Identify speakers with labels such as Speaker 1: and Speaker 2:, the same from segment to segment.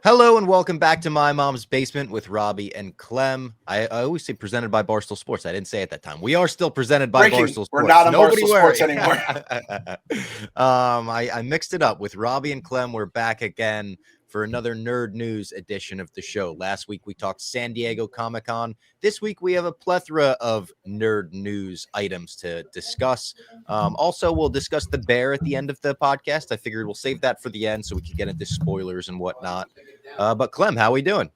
Speaker 1: Hello and welcome back to My Mom's Basement with Robbie and Clem. I always say presented by Barstool Sports. I didn't say it that time. We are still presented by Barstool Sports.
Speaker 2: We're not on
Speaker 1: Nobody
Speaker 2: Barstool
Speaker 1: worry.
Speaker 2: Sports anymore.
Speaker 1: I mixed it up with Robbie and Clem. We're back again for another nerd news edition of the show. Last week we talked San Diego Comic-Con. This week we have a plethora of nerd news items to discuss. Also, we'll discuss the bear at the end of the podcast. I figured we'll save that for the end so we can get into spoilers and whatnot. But Clem, how we doing?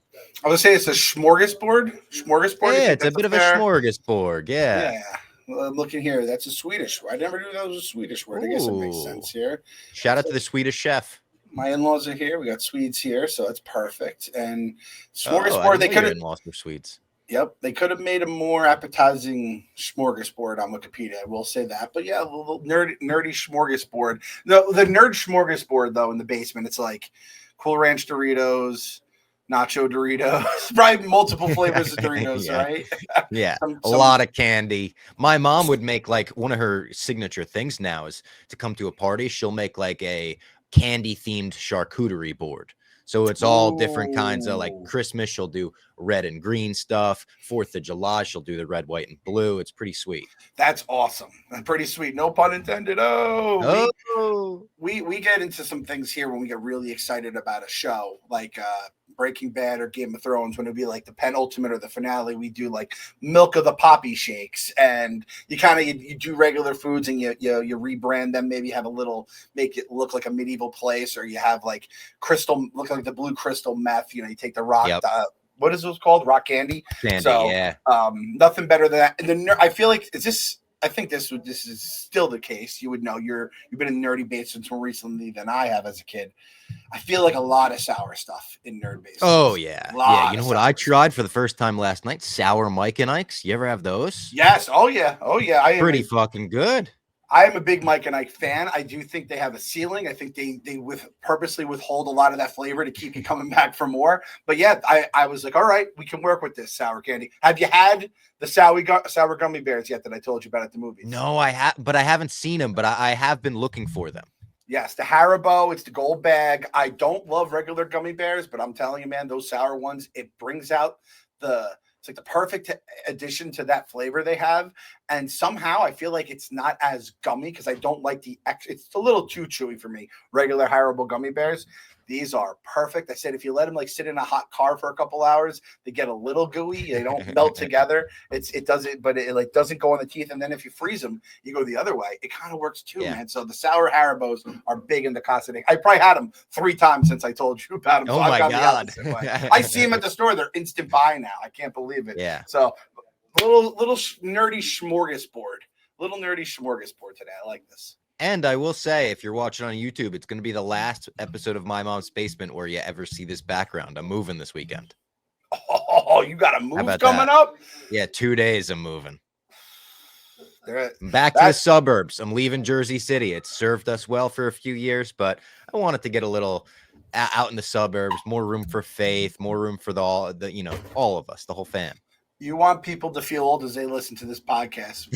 Speaker 2: I would say it's a smorgasbord.
Speaker 1: Yeah, it's a bit of a smorgasbord. Yeah.
Speaker 2: Yeah. Well, I'm looking here. That's a Swedish. I never knew that was a Swedish word. I guess it makes sense here.
Speaker 1: Shout out to the Swedish chef.
Speaker 2: My in-laws are here. We got Swedes here, so it's perfect. And smorgasbord, they could have
Speaker 1: in-laws were Swedes.
Speaker 2: Yep, they could have made a more appetizing smorgasbord on Wikipedia. I will say that. But yeah, a little nerdy smorgasbord. The nerd smorgasbord though in the basement, it's like Cool Ranch Doritos, Nacho Doritos, probably multiple flavors of Doritos,
Speaker 1: yeah.
Speaker 2: right?
Speaker 1: Yeah, a lot of candy. My mom would make like one of her signature things now is to come to a party. She'll make like a candy themed charcuterie board. So it's all different kinds of like Christmas. She'll do red and green stuff. 4th of July, she'll do the red, white, and blue. It's pretty sweet.
Speaker 2: That's awesome. Pretty sweet. No pun intended. We get into some things here when we get really excited about a show like Breaking Bad or Game of Thrones. When it'd be like the penultimate or the finale, we do like milk of the poppy shakes, and you kind of you do regular foods and you rebrand them. Maybe have a little, make it look like a medieval place, or you have like crystal, look like the blue crystal meth. You take the rock.
Speaker 1: Yep.
Speaker 2: What is those called? Rock candy.
Speaker 1: Yeah.
Speaker 2: Nothing better than that. And then I feel like I think this is still the case. You would know you've been in nerdy basements more recently than I have as a kid. I feel like a lot of sour stuff in nerd basements.
Speaker 1: Oh yeah, yeah. You know what I tried for the first time last night? Sour Mike and Ike's. You ever have those?
Speaker 2: Yes. Oh yeah.
Speaker 1: Pretty fucking good.
Speaker 2: I am a big Mike and Ike fan. I do think they have a ceiling. I think they purposely withhold a lot of that flavor to keep you coming back for more. But yeah, I was like, all right, we can work with this sour candy. Have you had the sour gummy bears yet that I told you about at the movies?
Speaker 1: No, I haven't seen them, but I have been looking for them.
Speaker 2: Yes, the Haribo, it's the gold bag. I don't love regular gummy bears, but I'm telling you, man, those sour ones, it brings out it's like the perfect addition to that flavor they have. And somehow I feel like it's not as gummy because I don't like it's a little too chewy for me. Regular Haribo gummy bears. These are perfect. I said, if you let them like sit in a hot car for a couple hours, they get a little gooey. They don't melt together. It doesn't, but it like doesn't go in the teeth. And then if you freeze them, you go the other way. It kind of works too, man. So the sour Haribos are big in the Casa. I probably had them 3 times since I told you about them.
Speaker 1: Oh my God.
Speaker 2: I see them at the store. They're instant buy now. I can't believe it.
Speaker 1: Yeah.
Speaker 2: So little nerdy smorgasbord. Little nerdy smorgasbord today. I like this.
Speaker 1: And I will say, if you're watching on YouTube, it's going to be the last episode of My Mom's Basement where you ever see this background. I'm moving this weekend.
Speaker 2: Oh, you got a move coming up?
Speaker 1: Yeah, 2 days I'm moving.
Speaker 2: I'm
Speaker 1: back to the suburbs. I'm leaving Jersey City. It's served us well for a few years, but I wanted to get a little out in the suburbs, more room for Faith, more room for all of us, the whole fam.
Speaker 2: You want people to feel old as they listen to this podcast.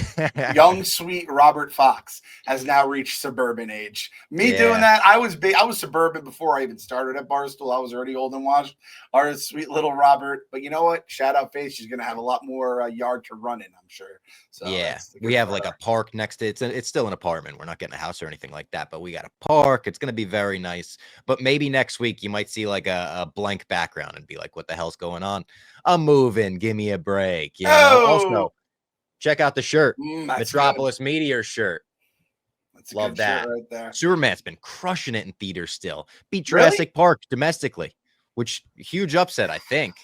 Speaker 2: Young, sweet Robert Fox has now reached suburban age. Doing that, I was suburban before I even started at Barstool. I was already old and washed. Our sweet little Robert. But you know what? Shout out Faith. She's going to have a lot more yard to run in, I'm sure. So
Speaker 1: yeah, we have like a park next to it. It's still an apartment. We're not getting a house or anything like that, but we got a park. It's going to be very nice. But maybe next week you might see like a blank background and be like, what the hell's going on? I'm moving. Give me a break. Also, check out the shirt. Metropolis good. Meteor shirt.
Speaker 2: That's
Speaker 1: love that.
Speaker 2: Right there.
Speaker 1: Superman's been crushing it in theaters still. Beat Jurassic Park domestically, which huge upset, I think.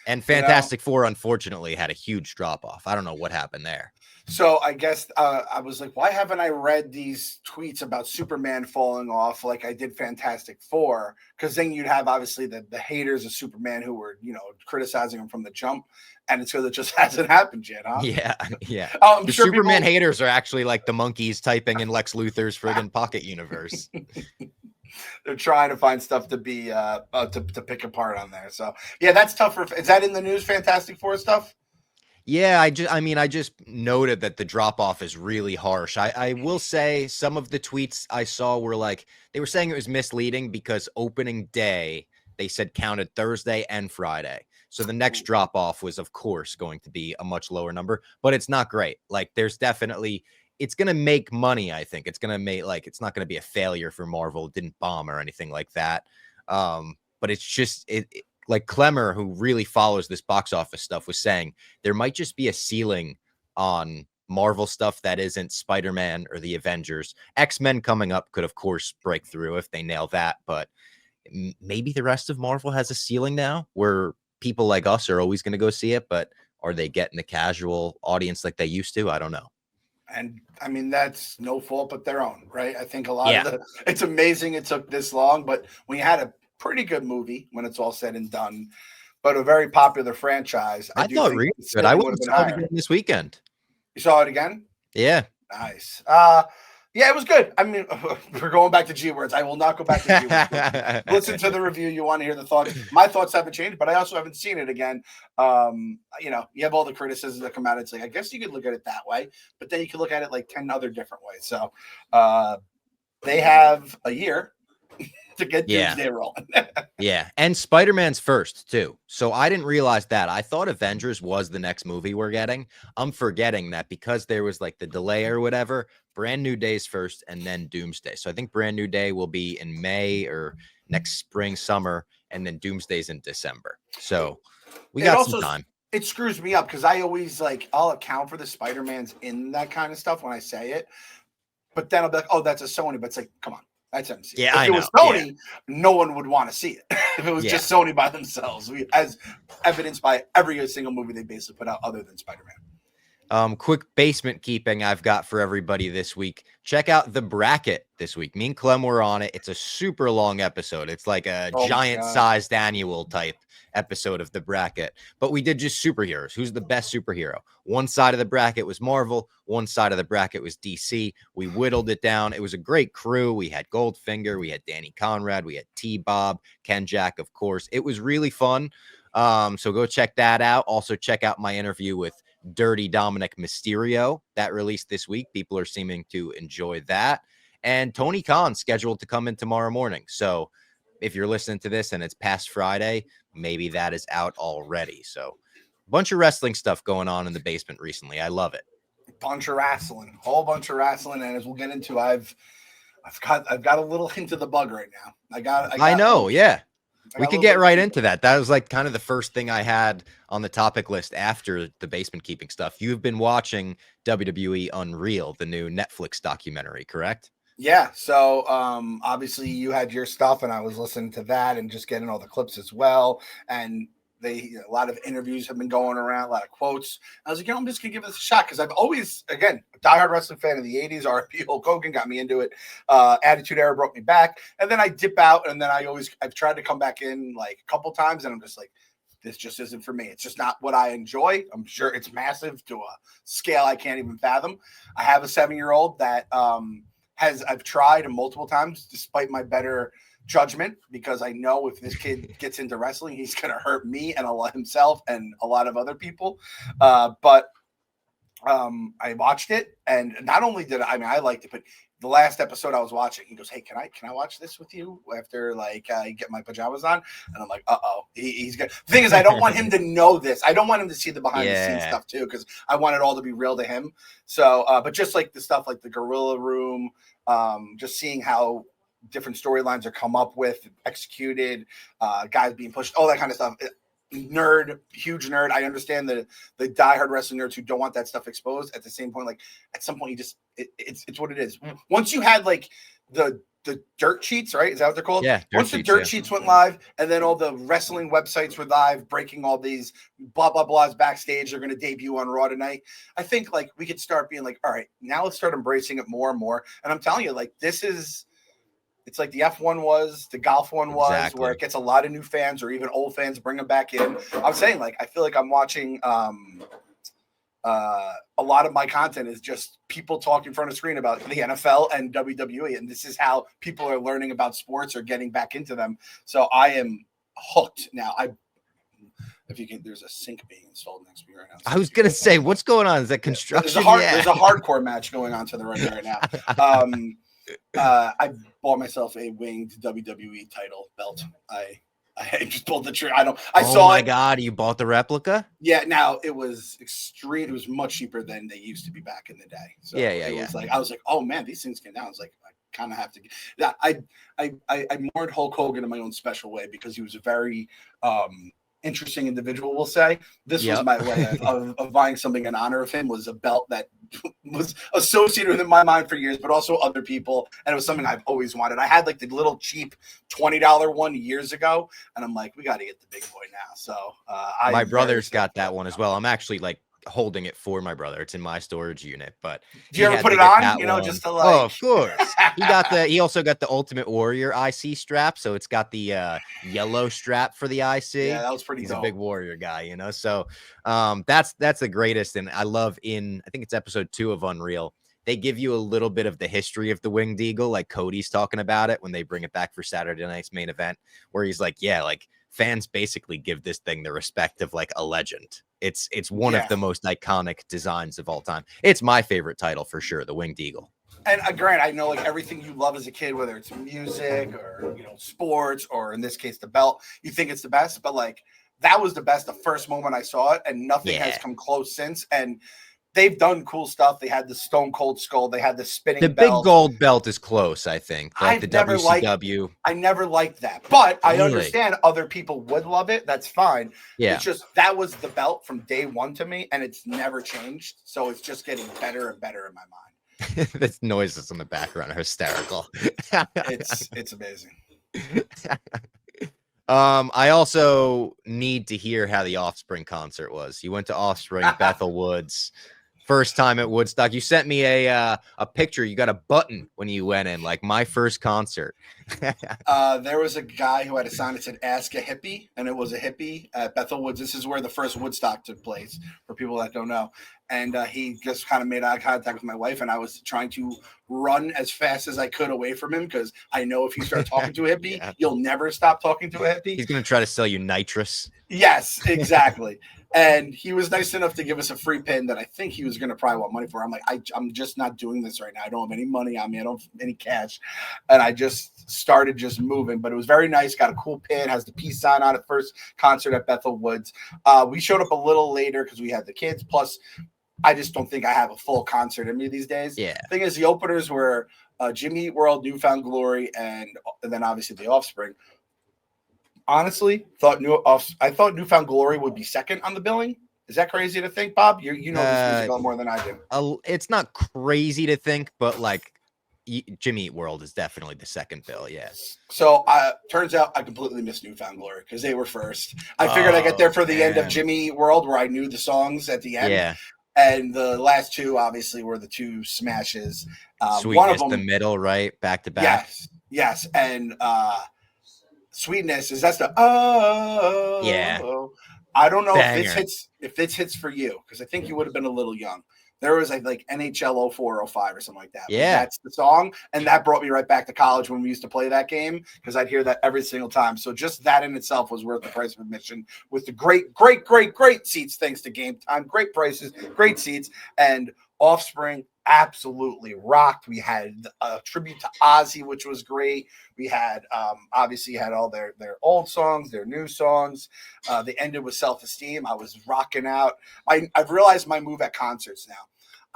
Speaker 1: And Fantastic Four, unfortunately, had a huge drop off. I don't know what happened there.
Speaker 2: So I guess I was like, why haven't I read these tweets about Superman falling off like I did Fantastic Four? Because then you'd have obviously the haters of Superman who were, criticizing him from the jump. And it's because it just hasn't happened yet, huh?
Speaker 1: Yeah.
Speaker 2: I'm
Speaker 1: the
Speaker 2: sure
Speaker 1: Superman haters are actually like the monkeys typing in Lex Luthor's friggin' pocket universe.
Speaker 2: They're trying to find stuff to be to pick apart on there. So yeah, that's tough. Is that in the news? Fantastic Four stuff?
Speaker 1: Yeah, I just noted that the drop off is really harsh. I will say some of the tweets I saw were like they were saying it was misleading because opening day they said counted Thursday and Friday. So the next drop off was, of course, going to be a much lower number, but it's not great. Like, there's definitely, it's going to make money. I think it's going to make, like, it's not going to be a failure for Marvel. It didn't bomb or anything like that. But it's just, like Clemmer, who really follows this box office stuff, was saying there might just be a ceiling on Marvel stuff that isn't Spider-Man or the Avengers. X-Men coming up could, of course, break through if they nail that, but maybe the rest of Marvel has a ceiling now where people like us are always going to go see it, but are they getting the casual audience like they used to? I don't know.
Speaker 2: And I mean, that's no fault but their own, right? I think a lot of it's amazing it took this long, but when you had a pretty good movie, when it's all said and done, but a very popular franchise,
Speaker 1: I thought really good. I went and saw it again this weekend.
Speaker 2: You saw it again?
Speaker 1: Yeah.
Speaker 2: Nice. Yeah, it was good. I mean, we're going back to G words. I will not go back to G words. Listen to the review. You want to hear the thoughts. My thoughts haven't changed, but I also haven't seen it again. You know, you have all the criticisms that come out. It's like, I guess you could look at it that way, but then you can look at it like 10 other different ways. So they have a year to get Doomsday rolling.
Speaker 1: Yeah, and Spider-Man's first too. So I didn't realize that. I thought Avengers was the next movie we're getting. I'm forgetting that because there was like the delay or whatever. Brand New Day's first, and then Doomsday. So I think Brand New Day will be in May or next spring, summer, and then Doomsday's in December. So we got some time.
Speaker 2: It screws me up because I always I'll account for the Spider-Mans in that kind of stuff when I say it, but then I'll be like, oh, that's a Sony. But it's like, come on. That's MC.
Speaker 1: Yeah,
Speaker 2: if it was Sony, no one would want to see it. If it was just Sony by themselves, as evidenced by every single movie they basically put out other than Spider-Man.
Speaker 1: Quick basement keeping I've got for everybody this week. Check out the bracket this week. Me and Clem were on it. It's a super long episode. It's like a giant-sized annual type episode of the bracket. But we did just superheroes. Who's the best superhero? One side of the bracket was Marvel. One side of the bracket was DC. We whittled it down. It was a great crew. We had Goldfinger. We had Danny Conrad. We had T-Bob. Ken Jack, of course. It was really fun. So go check that out. Also check out my interview with Dirty Dominic Mysterio that released this week. People are seeming to enjoy that. And Tony Khan scheduled to come in tomorrow morning. So if you're listening to this and it's past Friday, maybe that is out already. So a bunch of wrestling stuff going on in the basement recently. I love it.
Speaker 2: Bunch of wrestling, whole bunch of wrestling. And as we'll get into, I've got a little hint of the bug right now. I know.
Speaker 1: Yeah. We could get right into that. That was like kind of the first thing I had on the topic list after the basement keeping stuff. You've been watching WWE Unreal, the new Netflix documentary, correct?
Speaker 2: Yeah. So obviously you had your stuff and I was listening to that and just getting all the clips as well. And a lot of interviews have been going around, a lot of quotes. I was like, I'm just gonna give this a shot because I've always, again, a diehard wrestling fan of the 80s. RP Hulk Hogan got me into it. Attitude Era brought me back, and then I dip out, and then I've tried to come back in like a couple times, and I'm just like, this just isn't for me. It's just not what I enjoy. I'm sure it's massive to a scale I can't even fathom. I have a 7-year-old that I've tried multiple times, despite my better judgment, because I know if this kid gets into wrestling, he's going to hurt me and himself and a lot of other people. But I watched it, and not only did I liked it, but the last episode I was watching, he goes, "Hey, can I watch this with you after I get my pajamas on?" And I'm like, he's good. The thing is, I don't want him to know this. I don't want him to see the behind the scenes stuff too, because I want it all to be real to him. So, but just like the stuff like the Gorilla Room, just seeing how different storylines are come up with, executed, guys being pushed, all that kind of stuff. Nerd, huge nerd. I understand the diehard wrestling nerds who don't want that stuff exposed. At the same point, at some point, you just it's what it is. Once you had the dirt sheets, right? Is that what they're called?
Speaker 1: Yeah.
Speaker 2: Once the dirt sheets went live, and then all the wrestling websites were live, breaking all these blah blah blahs backstage. They're going to debut on Raw tonight. I think we could start being all right, now let's start embracing it more and more. And I'm telling you, this is. It's like the F1 was, the golf one was, where it gets a lot of new fans or even old fans, bring them back in. I'm saying, I feel like I'm watching a lot of my content is just people talking in front of a screen about the NFL and WWE. And this is how people are learning about sports or getting back into them. So I am hooked now. If you can, there's a sink being installed next to me right now.
Speaker 1: I was going to say, what's going on? Is that construction?
Speaker 2: There's a hardcore match going on to the right now. I bought myself a winged WWE title belt. I I just pulled the trigger. I
Speaker 1: Oh
Speaker 2: saw
Speaker 1: my
Speaker 2: it.
Speaker 1: God, you bought the replica?
Speaker 2: Yeah, now it was extreme. It was much cheaper than they used to be back in the day. So
Speaker 1: Yeah.
Speaker 2: it was like, I was like, oh man, these things came down. I was like, I kind of have to. Yeah, I mourned Hulk Hogan in my own special way because he was a very interesting individual. We'll say this was
Speaker 1: Yep.
Speaker 2: my way of buying something in honor of him. Was a belt that was associated with in my mind for years, but also other people, and it was something I've always wanted. I had like the little cheap $20 one years ago, and I'm like, we got to get the big boy now. So
Speaker 1: my brother's got that one as well. I'm actually like holding it for my brother. It's in my storage unit, but
Speaker 2: do you ever
Speaker 1: had
Speaker 2: put
Speaker 1: to
Speaker 2: it
Speaker 1: get
Speaker 2: on?
Speaker 1: that
Speaker 2: You know,
Speaker 1: one.
Speaker 2: just to
Speaker 1: Oh,
Speaker 2: like.
Speaker 1: of course. He also got the Ultimate Warrior IC strap, so it's got the yellow strap for the IC.
Speaker 2: Yeah, that was pretty
Speaker 1: He's
Speaker 2: dope.
Speaker 1: a big Warrior guy, you know. So that's the greatest. And I love I think it's episode 2 of Unreal. They give you a little bit of the history of the Winged Eagle, like Cody's talking about it when they bring it back for Saturday night's main event, where he's like, yeah, like fans basically give this thing the respect of like a legend. It's one of the most iconic designs of all time. It's my favorite title for sure, the Winged Eagle.
Speaker 2: And Grant, I know like everything you love as a kid, whether it's music or sports or in this case the belt, you think it's the best, but like that was the best the first moment I saw it, and nothing has come close since. And they've done cool stuff. They had the Stone Cold Skull. They had the spinning belt.
Speaker 1: The big gold belt is close, I think. Like the WCW.
Speaker 2: I never liked that. But I understand other people would love it. That's fine.
Speaker 1: Yeah.
Speaker 2: It's just that was the belt from day one to me, and it's never changed. So it's just getting better and better in my mind.
Speaker 1: The noises in the background are hysterical.
Speaker 2: It's amazing.
Speaker 1: I also need to hear how the Offspring concert was. You went to Offspring, Bethel Woods. First time at Woodstock. You sent me a picture. You got a button when you went in, like my first concert.
Speaker 2: There was a guy who had a sign that said "Ask a Hippie," and it was a hippie at Bethel Woods. This is where the first Woodstock took place, for people that don't know. And he just kind of made eye contact with my wife, and I was trying to run as fast as I could away from him because I know if you start talking to a hippie, you'll never stop talking to a hippie.
Speaker 1: He's going to try to sell you nitrous.
Speaker 2: Yes, exactly. And he was nice enough to give us a free pin that I think he was going to probably want money for. I'm like, I'm just not doing this right now. I don't have any money on me. I don't have any cash. And I just started just moving. But it was very nice. Got a cool pin. Has the peace sign on it. First concert at Bethel Woods. We showed up a little later because we had the kids. Plus, I just don't think I have a full concert in me these days.
Speaker 1: Yeah.
Speaker 2: The thing is, the openers were Jimmy Eat World, Newfound Glory, and then obviously the Offspring. Honestly, I thought Newfound Glory would be second on the billing. Is that crazy to think, Bob? You know this music a lot more than I do.
Speaker 1: It's not crazy to think, but like Jimmy Eat World is definitely the second bill. Yes.
Speaker 2: So turns out I completely missed Newfound Glory because they were first. I figured I'd get there for the end of Jimmy Eat World where I knew the songs at the end. Yeah. And the last two obviously were the two smashes.
Speaker 1: Sweetness,
Speaker 2: one of them,
Speaker 1: the middle, right? Back to back.
Speaker 2: Yes. And Sweetness that's the
Speaker 1: yeah.
Speaker 2: I don't know if this hits for you because I think you would have been a little young. There was like NHL 04, 05 or something like that.
Speaker 1: Yeah,
Speaker 2: that's the song, and that brought me right back to college when we used to play that game because I'd hear that every single time. So just that in itself was worth the price of admission. With the great seats, thanks to Game Time, great prices, great seats, and Offspring absolutely rocked. We had a tribute to Ozzy, which was great. We had obviously had all their old songs, their new songs. They ended with Self-Esteem. I was rocking out. I've realized my move at concerts now.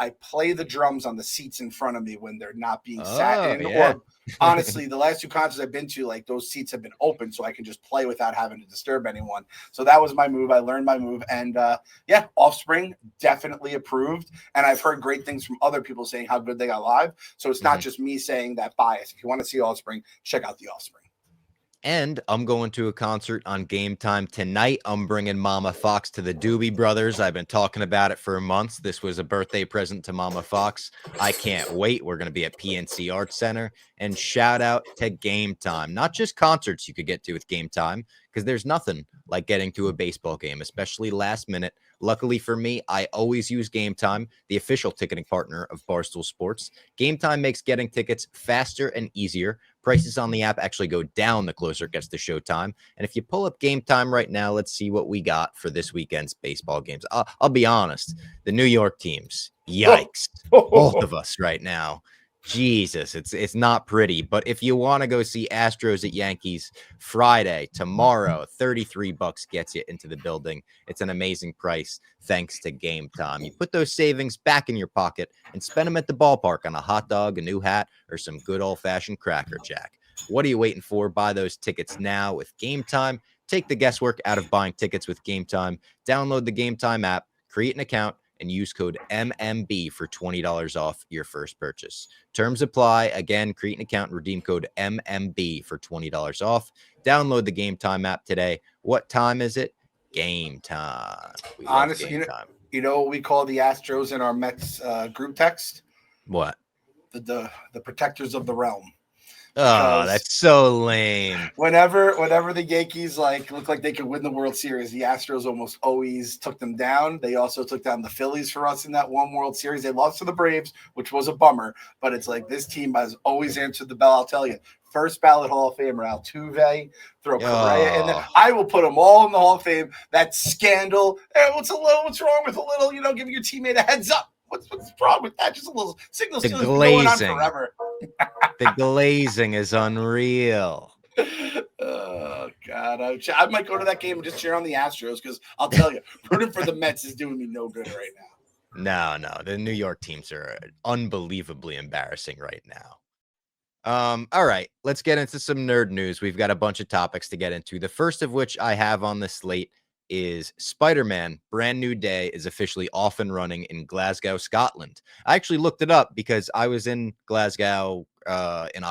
Speaker 2: I play the drums on the seats in front of me when they're not being sat in.
Speaker 1: Yeah.
Speaker 2: Or honestly, the last two concerts I've been to, like those seats have been open so I can just play without having to disturb anyone. So that was my move. I learned my move. And Offspring definitely approved. And I've heard great things from other people saying how good they got live. So it's not just me saying that bias. If you want to see Offspring, check out the Offspring.
Speaker 1: And I'm going to a concert on Game Time tonight. I'm bringing Mama Fox to the Doobie Brothers. I've been talking about it for months. This was a birthday present to Mama Fox. I can't wait. We're going to be at PNC Arts Center. And shout out to Game Time. Not just concerts you could get to with Game Time, because there's nothing like getting to a baseball game, especially last minute. Luckily for me, I always use Game Time, the official ticketing partner of Barstool Sports. Game Time makes getting tickets faster and easier. Prices on the app actually go down the closer it gets to showtime. And if you pull up Game Time right now, let's see what we got for this weekend's baseball games. I'll be honest, the New York teams, yikes, both of us right now. Jesus, it's not pretty. But if you want to go see Astros at Yankees Friday, tomorrow, $33 gets you into the building. It's an amazing price thanks to Game Time. You put those savings back in your pocket and spend them at the ballpark on a hot dog, a new hat, or some good old-fashioned Cracker Jack. What are you waiting for? Buy those tickets now with Game Time. Take the guesswork out of buying tickets with Game Time. Download the Game Time app, create an account, and use code MMB for $20 off your first purchase. Terms apply. Again, create an account and redeem code MMB for $20 off. Download the Game Time app today. What time is it? Game time. We
Speaker 2: Honestly,
Speaker 1: love Game Time.
Speaker 2: You know what we call the Astros in our Mets group text?
Speaker 1: What?
Speaker 2: The protectors of the realm.
Speaker 1: Oh, that's so lame.
Speaker 2: Whenever the Yankees look like they could win the World Series, the Astros almost always took them down. They also took down the Phillies for us in that one World Series. They lost to the Braves, which was a bummer. But it's like this team has always answered the bell. I'll tell you, first ballot Hall of Famer Altuve, throw Correa in there. I will put them all in the Hall of Fame. That scandal. What's wrong with a little, giving your teammate a heads up? What's wrong with that? Just a little signal stealing going on forever.
Speaker 1: The glazing is unreal.
Speaker 2: Oh God, I might go to that game and just cheer on the Astros because I'll tell you, rooting for the Mets is doing me no good right
Speaker 1: now. No, the New York teams are unbelievably embarrassing right now. All right, let's get into some nerd news. We've got a bunch of topics to get into. The first of which I have on the slate is Spider-Man Brand New Day is officially off and running in Glasgow, Scotland. I actually looked it up because I was in Glasgow in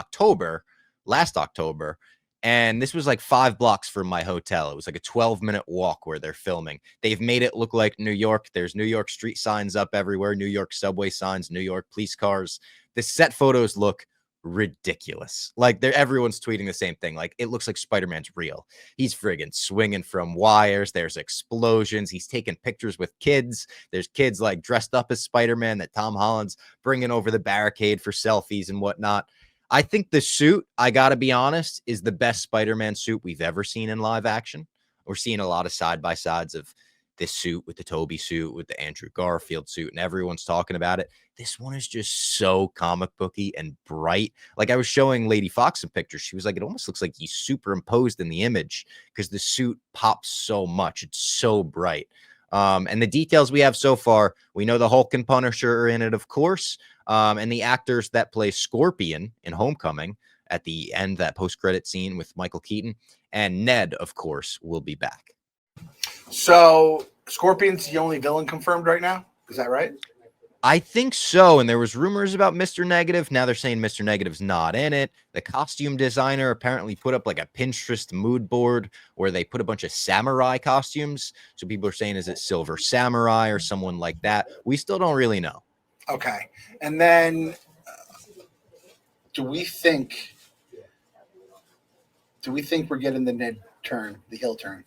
Speaker 1: last October, and this was like 5 blocks from my hotel. It was like a 12-minute walk where they're filming. They've made it look like New York. There's New York street signs up everywhere, New York subway signs, New York police cars. The set photos look ridiculous. Like everyone's tweeting the same thing. Like it looks like Spider-Man's real. He's friggin' swinging from wires. There's explosions. He's taking pictures with kids. There's kids like dressed up as Spider-Man that Tom Holland's bringing over the barricade for selfies and whatnot. I think the suit, I gotta be honest, is the best Spider-Man suit we've ever seen in live action. We're seeing a lot of side-by-sides of this suit with the Toby suit, with the Andrew Garfield suit, and everyone's talking about it. This one is just so comic booky and bright. Like I was showing Lady Fox some pictures. She was like, it almost looks like he's superimposed in the image because the suit pops so much. It's so bright. And the details we have so far, we know the Hulk and Punisher are in it, of course. And the actors that play Scorpion in Homecoming at the end, that post-credit scene with Michael Keaton, and Ned, of course, will be back.
Speaker 2: So Scorpion's the only villain confirmed right now. Is that right?
Speaker 1: I think so. And there was rumors about Mr. Negative. Now they're saying Mr. Negative's not in it. The costume designer apparently put up like a Pinterest mood board where they put a bunch of samurai costumes. So people are saying, is it Silver Samurai or someone like that? We still don't really know.
Speaker 2: Okay. And then do we think we're getting the Ned turn, the heel turn?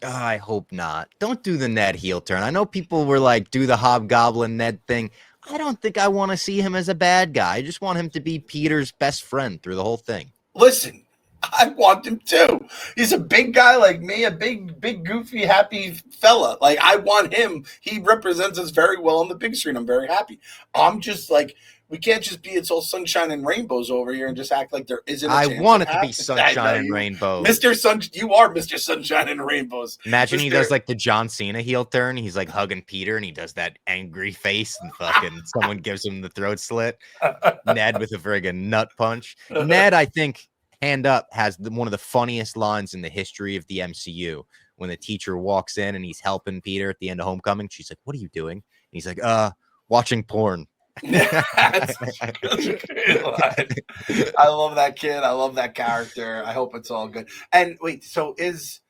Speaker 1: I hope not. Don't do the Ned heel turn. I know people were like, do the Hobgoblin Ned thing. I don't think I want to see him as a bad guy. I just want him to be Peter's best friend through the whole thing.
Speaker 2: Listen, I want him too. He's a big guy like me, a big, goofy, happy fella. Like, I want him. He represents us very well on the big screen. I'm very happy. I'm just like, we can't just be it's all sunshine and rainbows over here and just act like there isn't a chance.
Speaker 1: I want it to be sunshine and rainbows.
Speaker 2: You are Mr. Sunshine and Rainbows.
Speaker 1: Imagine he does like the John Cena heel turn. He's like hugging Peter and he does that angry face and fucking someone gives him the throat slit. Ned with a friggin' nut punch. Ned, I think, hand up, has one of the funniest lines in the history of the MCU. When the teacher walks in and he's helping Peter at the end of Homecoming, she's like, what are you doing? And he's like, watching porn.
Speaker 2: I love that kid. I love that character. I hope it's all good. And wait, so is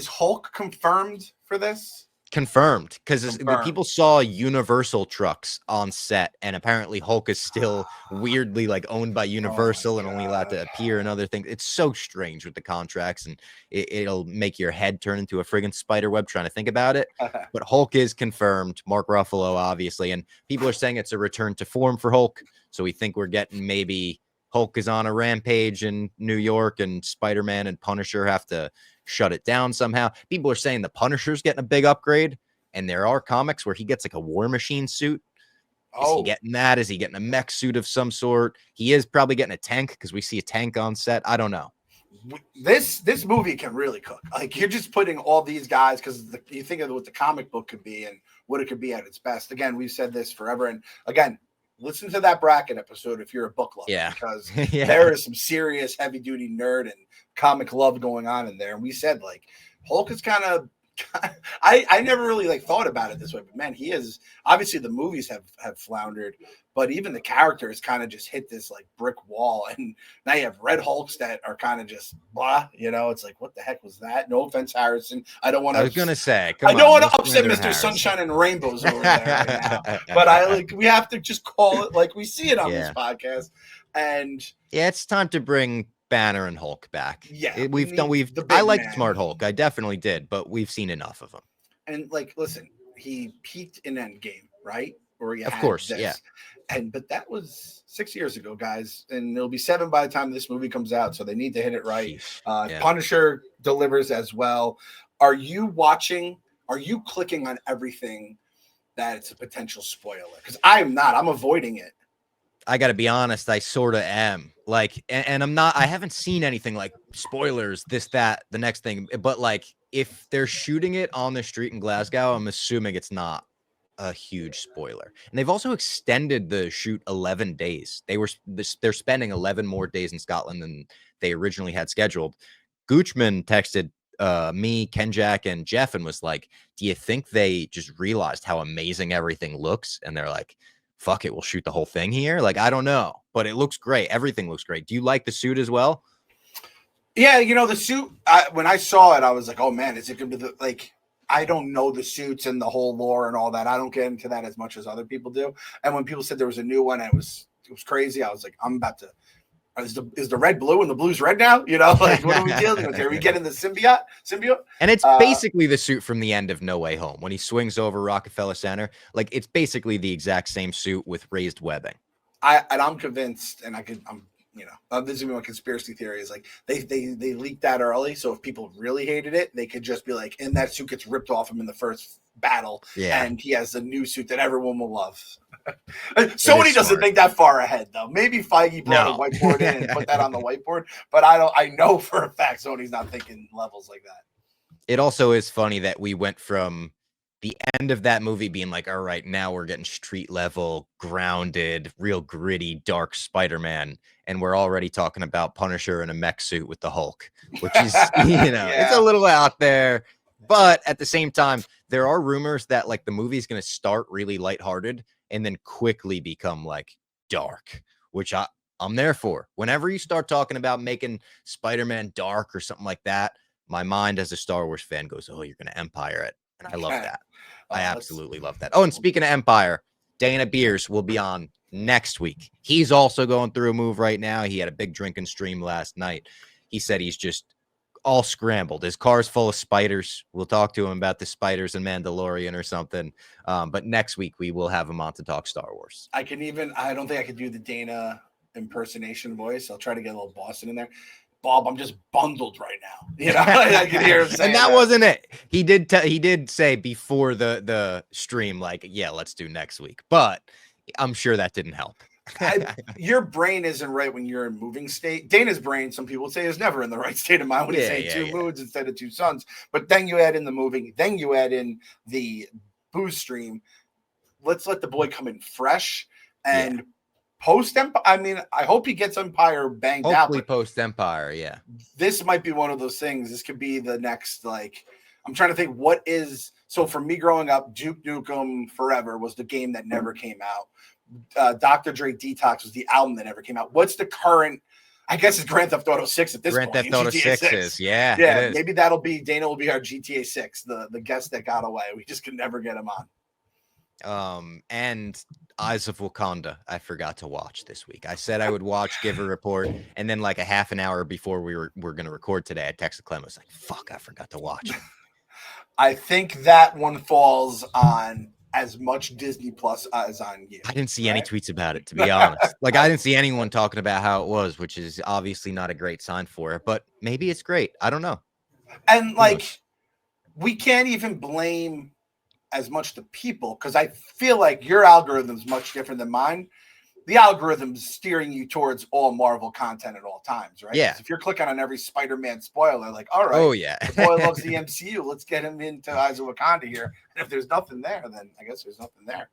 Speaker 2: Hulk confirmed for this?
Speaker 1: Confirmed, because the people saw Universal trucks on set, and apparently Hulk is still weirdly like owned by Universal and only allowed to appear in other things. It's so strange with the contracts, and it'll make your head turn into a friggin' spider web trying to think about it. But Hulk is confirmed. Mark Ruffalo, obviously, and people are saying it's a return to form for Hulk. So we think we're getting maybe Hulk is on a rampage in New York, and Spider-Man and Punisher have to shut it down somehow. People are saying the Punisher's getting a big upgrade, and there are comics where he gets like a War Machine suit. Is he getting that? Is he getting a mech suit of some sort? He is probably getting a tank because we see a tank on set. I don't know.
Speaker 2: This movie can really cook. Like, you're just putting all these guys, because you think of what the comic book could be and what it could be at its best. Again, we've said this forever. And again, listen to that bracket episode if you're a book lover, because there is some serious heavy duty nerd and comic love going on in there. And we said, like, Hulk is kind of, I never really like thought about it this way, but man, he is, obviously the movies have floundered, but even the characters kind of just hit this like brick wall. And now you have Red Hulks that are kind of just blah, it's like, what the heck was that? No offense, Harrison. I don't want to,
Speaker 1: I was gonna say,
Speaker 2: I don't want to upset Mr. Sunshine and Rainbows over there right now, but we have to just call it like we see it on this podcast. And
Speaker 1: it's time to bring Banner and Hulk back.
Speaker 2: Yeah,
Speaker 1: I liked Smart Hulk. I definitely did, but we've seen enough of him.
Speaker 2: And like, listen, he peaked in Endgame, right? Or
Speaker 1: of course,
Speaker 2: but that was 6 years ago, guys, and it'll be 7 by the time this movie comes out. So they need to hit it right. Punisher delivers as well. Are you watching? Are you clicking on everything that it's a potential spoiler? Because I'm not. I'm avoiding it.
Speaker 1: I got to be honest, I sort of am. Like, and I'm not, I haven't seen anything like spoilers, this, that, the next thing. But like, if they're shooting it on the street in Glasgow, I'm assuming it's not a huge spoiler. And they've also extended the shoot 11 days. They're spending 11 more days in Scotland than they originally had scheduled. Goochman texted me, Kenjack, and Jeff and was like, do you think they just realized how amazing everything looks? And they're like, fuck it, we'll shoot the whole thing here. Like, I don't know, but it looks great. Everything looks great. Do you like the suit as well?
Speaker 2: Yeah, the suit, when I saw it, I was like, oh man, is it gonna be like, I don't know the suits and the whole lore and all that. I don't get into that as much as other people do. And when people said there was a new one, it was crazy. I was like, I'm about to, is the red blue and the blue's red now? Like, what are we dealing with here? Are we getting the symbiote?
Speaker 1: And it's basically the suit from the end of No Way Home when he swings over Rockefeller Center. Like, it's basically the exact same suit with raised webbing.
Speaker 2: I'm convinced, and I'm this is gonna be my conspiracy theory, is like they leaked that early, so if people really hated it, they could just be like, and that suit gets ripped off him in the first battle, and he has a new suit that everyone will love. Sony doesn't think that far ahead, though. Maybe Feige brought a whiteboard in and put that on the whiteboard, but I know for a fact Sony's not thinking levels like that.
Speaker 1: It also is funny that we went from the end of that movie being like, all right, now we're getting street level, grounded, real gritty, dark Spider-Man, and we're already talking about Punisher in a mech suit with the Hulk, which is, it's a little out there. But at the same time, there are rumors that like the movie's going to start really lighthearted and then quickly become like dark, which I'm there for. Whenever you start talking about making Spider-Man dark or something like that, my mind as a Star Wars fan goes, oh, you're going to Empire it. And I love that. I absolutely love that. Oh, and speaking of Empire, Dana Beers will be on next week. He's also going through a move right now. He had a big drinking stream last night. He said he's just all scrambled. His car's full of spiders. We'll talk to him about the spiders and Mandalorian or something. But next week we will have him on to talk Star Wars.
Speaker 2: I don't think I could do the Dana impersonation voice. I'll try to get a little Boston in there. Bob, I'm just bundled right now. I can hear him saying
Speaker 1: and that wasn't it. He did say before the stream, like, yeah, let's do next week. But I'm sure that didn't help.
Speaker 2: Your brain isn't right when you're in moving state. Dana's brain, some people would say, is never in the right state of mind when he's saying two moods instead of two suns. But then you add in the moving, then you add in the booze stream. Let's let the boy come in fresh and post Empire. I mean, I hope he gets Empire banged out.
Speaker 1: Hopefully post Empire, yeah.
Speaker 2: This might be one of those things. This could be the next, like, I'm trying to think what is. So for me growing up, Duke Nukem Forever was the game that never came out. Dr. Dre Detox was the album that never came out. What's the current? I guess it's Grand Theft Auto 6 at this point.
Speaker 1: Grand Theft Auto 6 is,
Speaker 2: yeah. Maybe that'll be Dana will be our GTA 6, the guest that got away. We just could never get him
Speaker 1: on. And Eyes of Wakanda, I forgot to watch this week. I said I would watch, give a report, and then like a half an hour before we were going to record today, I texted Clem. I was like, "Fuck, I forgot to watch it."
Speaker 2: I think that one falls on as much Disney Plus as on you.
Speaker 1: I didn't see any tweets about it, to be honest. Like, I didn't see anyone talking about how it was, which is obviously not a great sign for it. But maybe it's great. I don't know.
Speaker 2: And like, we can't even blame. as much to people, because I feel like your algorithm's much different than mine. The algorithm's steering you towards all Marvel content at all times, right?
Speaker 1: Yeah.
Speaker 2: If you're clicking on every Spider-Man spoiler, like, all right,
Speaker 1: Oh, yeah.
Speaker 2: the boy loves the MCU. Let's get him into Eyes of Wakanda here. And if there's nothing there, then I guess there's nothing there.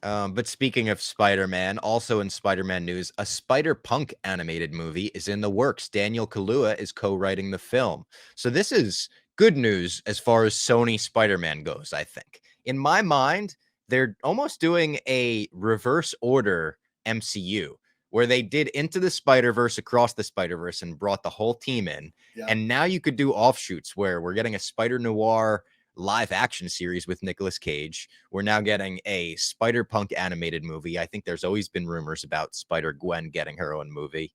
Speaker 1: But speaking of Spider-Man, also in Spider-Man news, a Spider-Punk animated movie is in the works. Daniel Kaluuya is co-writing the film. So this is good news as far as Sony Spider-Man goes, I think. In my mind, they're almost doing a reverse order MCU where they did Into the Spider-Verse, Across the Spider-Verse, and brought the whole team in.
Speaker 2: Yeah.
Speaker 1: And now you could do offshoots where we're getting a Spider-Noir live action series with Nicolas Cage. We're now getting a Spider-Punk animated movie. I think there's always been rumors about Spider-Gwen getting her own movie.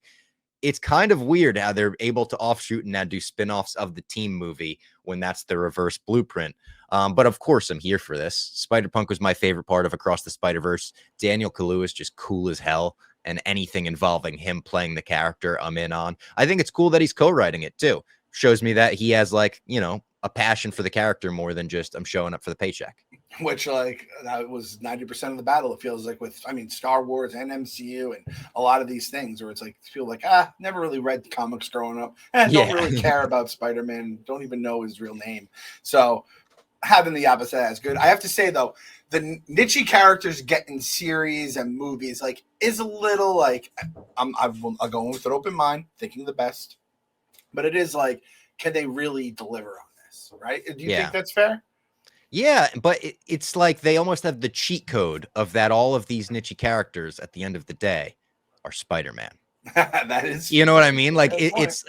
Speaker 1: It's kind of weird how they're able to offshoot and now do spin-offs of the team movie when that's the reverse blueprint. But of course, I'm here for this. Spider-Punk was my favorite part of Across the Spider-Verse. Daniel Kaluuya is just cool as hell, and anything involving him playing the character, I'm in on. I think it's cool that he's co-writing it too. Shows me that he has, like, you know, a passion for the character more than just I'm showing up for the paycheck.
Speaker 2: Which, like, that was 90% of the battle, it feels like, with, I mean, Star Wars and MCU and a lot of these things where it's like, feel like, never really read comics growing up and don't really care about Spider-Man, don't even know his real name. So having the opposite is good. I have to say, though, the niche characters getting series and movies, like, is a little, like, I'll go in with an open mind, thinking the best. But it is like, can they really deliver on this, right? Do you think that's fair?
Speaker 1: Yeah, but it's like they almost have the cheat code of that all of these niche characters at the end of the day are Spider-Man.
Speaker 2: That is,
Speaker 1: you know what I mean? Like it's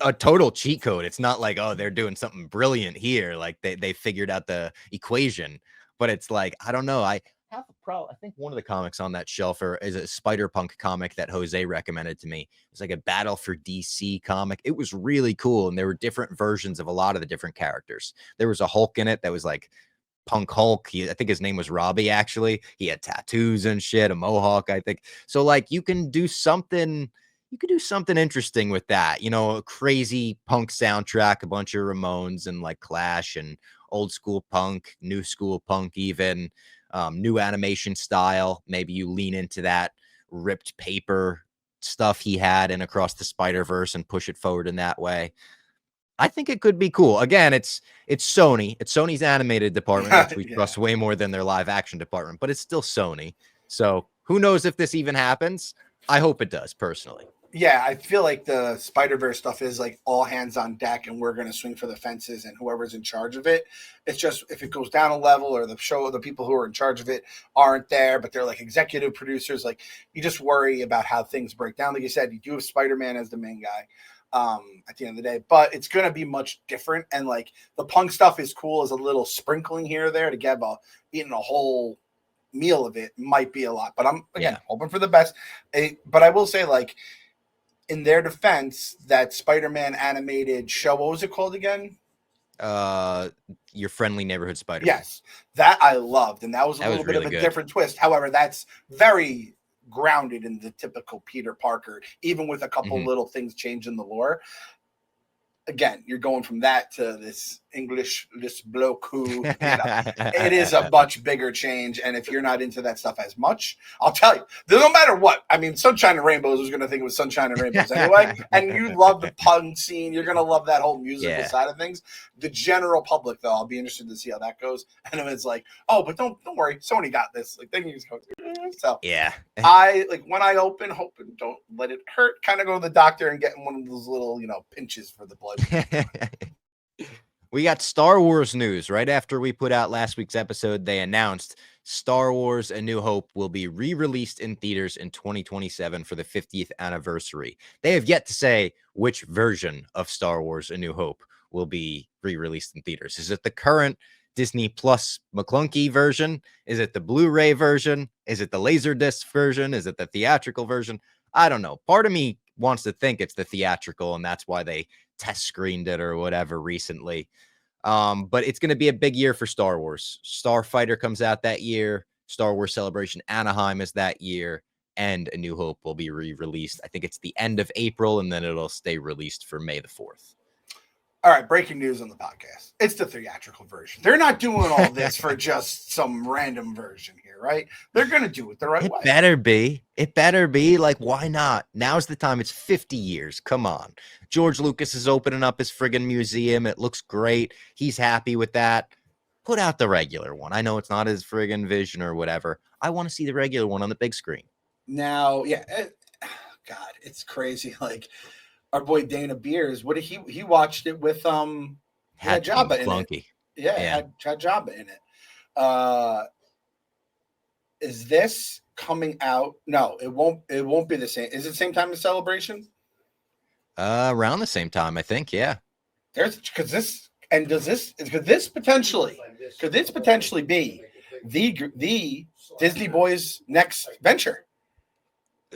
Speaker 1: a total cheat code. It's not like, oh, they're doing something brilliant here. Like they figured out the equation, but it's like, I don't know. I have a problem. I think one of the comics on that shelf is a Spider-Punk comic that Jose recommended to me. It's like a Battle for DC comic. It was really cool. And there were different versions of a lot of the different characters. There was a Hulk in it that was like Punk Hulk. I think his name was Robbie, actually. He had tattoos and shit, a mohawk, I think. So, like, you can do something interesting with that. You know, a crazy punk soundtrack, a bunch of Ramones and like Clash and old school punk, new school punk, even new animation style. Maybe you lean into that ripped paper stuff he had in Across the Spider-Verse and push it forward in that way. I think it could be cool. Again, it's Sony. It's Sony's animated department, which we trust way more than their live action department, but it's still Sony. So who knows if this even happens? I hope it does, personally.
Speaker 2: Yeah, I feel like the Spider-Verse stuff is like all hands on deck and we're going to swing for the fences and whoever's in charge of it. It's just if it goes down a level or the people who are in charge of it aren't there, but they're like executive producers, like you just worry about how things break down. Like you said, you do have Spider-Man as the main guy at the end of the day, but it's going to be much different. And like the punk stuff is cool as a little sprinkling here or there to get eating a whole meal of it might be a lot, but I'm again hoping for the best. But I will say, like, in their defense, that Spider-Man animated show, what was it called again?
Speaker 1: Your Friendly Neighborhood Spider-Man.
Speaker 2: Yes, that I loved, and that was a little bit of a different twist. However, that's very grounded in the typical Peter Parker, even with a couple little things changed in the lore. Again, you're going from that to this English, this bloke who, it is a much bigger change. And if you're not into that stuff as much, I'll tell you, no matter what, I mean, Sunshine and Rainbows was going to think it was Sunshine and Rainbows anyway. And you love the pun scene. You're going to love that whole musical side of things. The general public, though, I'll be interested to see how that goes. And if it's like, oh, but don't worry, Sony got this. Like, they can just go. So
Speaker 1: yeah,
Speaker 2: I like when I open, hoping don't let it hurt. Kind of go to the doctor and getting one of those little, pinches for the blood.
Speaker 1: We got Star Wars news. Right after we put out last week's episode, they announced Star Wars A New Hope will be re-released in theaters in 2027 for the 50th anniversary. They have yet to say which version of Star Wars A New Hope will be re-released in theaters. Is it the current Disney Plus McClunky version? Is it the Blu-ray version? Is it the Laserdisc version? Is it the theatrical version? I don't know. Part of me wants to think it's the theatrical, and that's why they test screened it or whatever recently. But it's going to be a big year for Star Wars. Starfighter comes out that year. Star Wars Celebration Anaheim is that year. And A New Hope will be re-released. I think it's the end of April, and then it'll stay released for May the 4th.
Speaker 2: All right, breaking news on the podcast. It's the theatrical version. They're not doing all this for just some random version here, right? They're going to do it the right way.
Speaker 1: It better be. It better be. Like, why not? Now's the time. It's 50 years. Come on. George Lucas is opening up his friggin' museum. It looks great. He's happy with that. Put out the regular one. I know it's not his friggin' vision or whatever. I want to see the regular one on the big screen.
Speaker 2: Now, yeah, God, it's crazy. Like, our boy Dana Beers, what did he watched it with
Speaker 1: Had
Speaker 2: Jabba in
Speaker 1: clunky.
Speaker 2: it. Yeah, had Jabba in it. Is this coming out? No, it won't be the same. Is it the same time as Celebration?
Speaker 1: Around the same time, I think. Yeah.
Speaker 2: Could this potentially be the Disney Boys' next venture?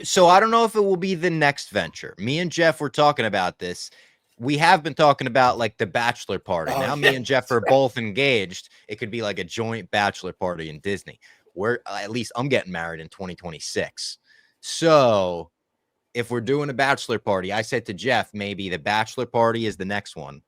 Speaker 1: So I don't know if it will be the next venture. Me and Jeff were talking about this. We have been talking about like the bachelor party. Now me and Jeff are both engaged. It could be like a joint bachelor party in Disney, where at least I'm getting married in 2026. So if we're doing a bachelor party, I said to Jeff, maybe the bachelor party is the next one.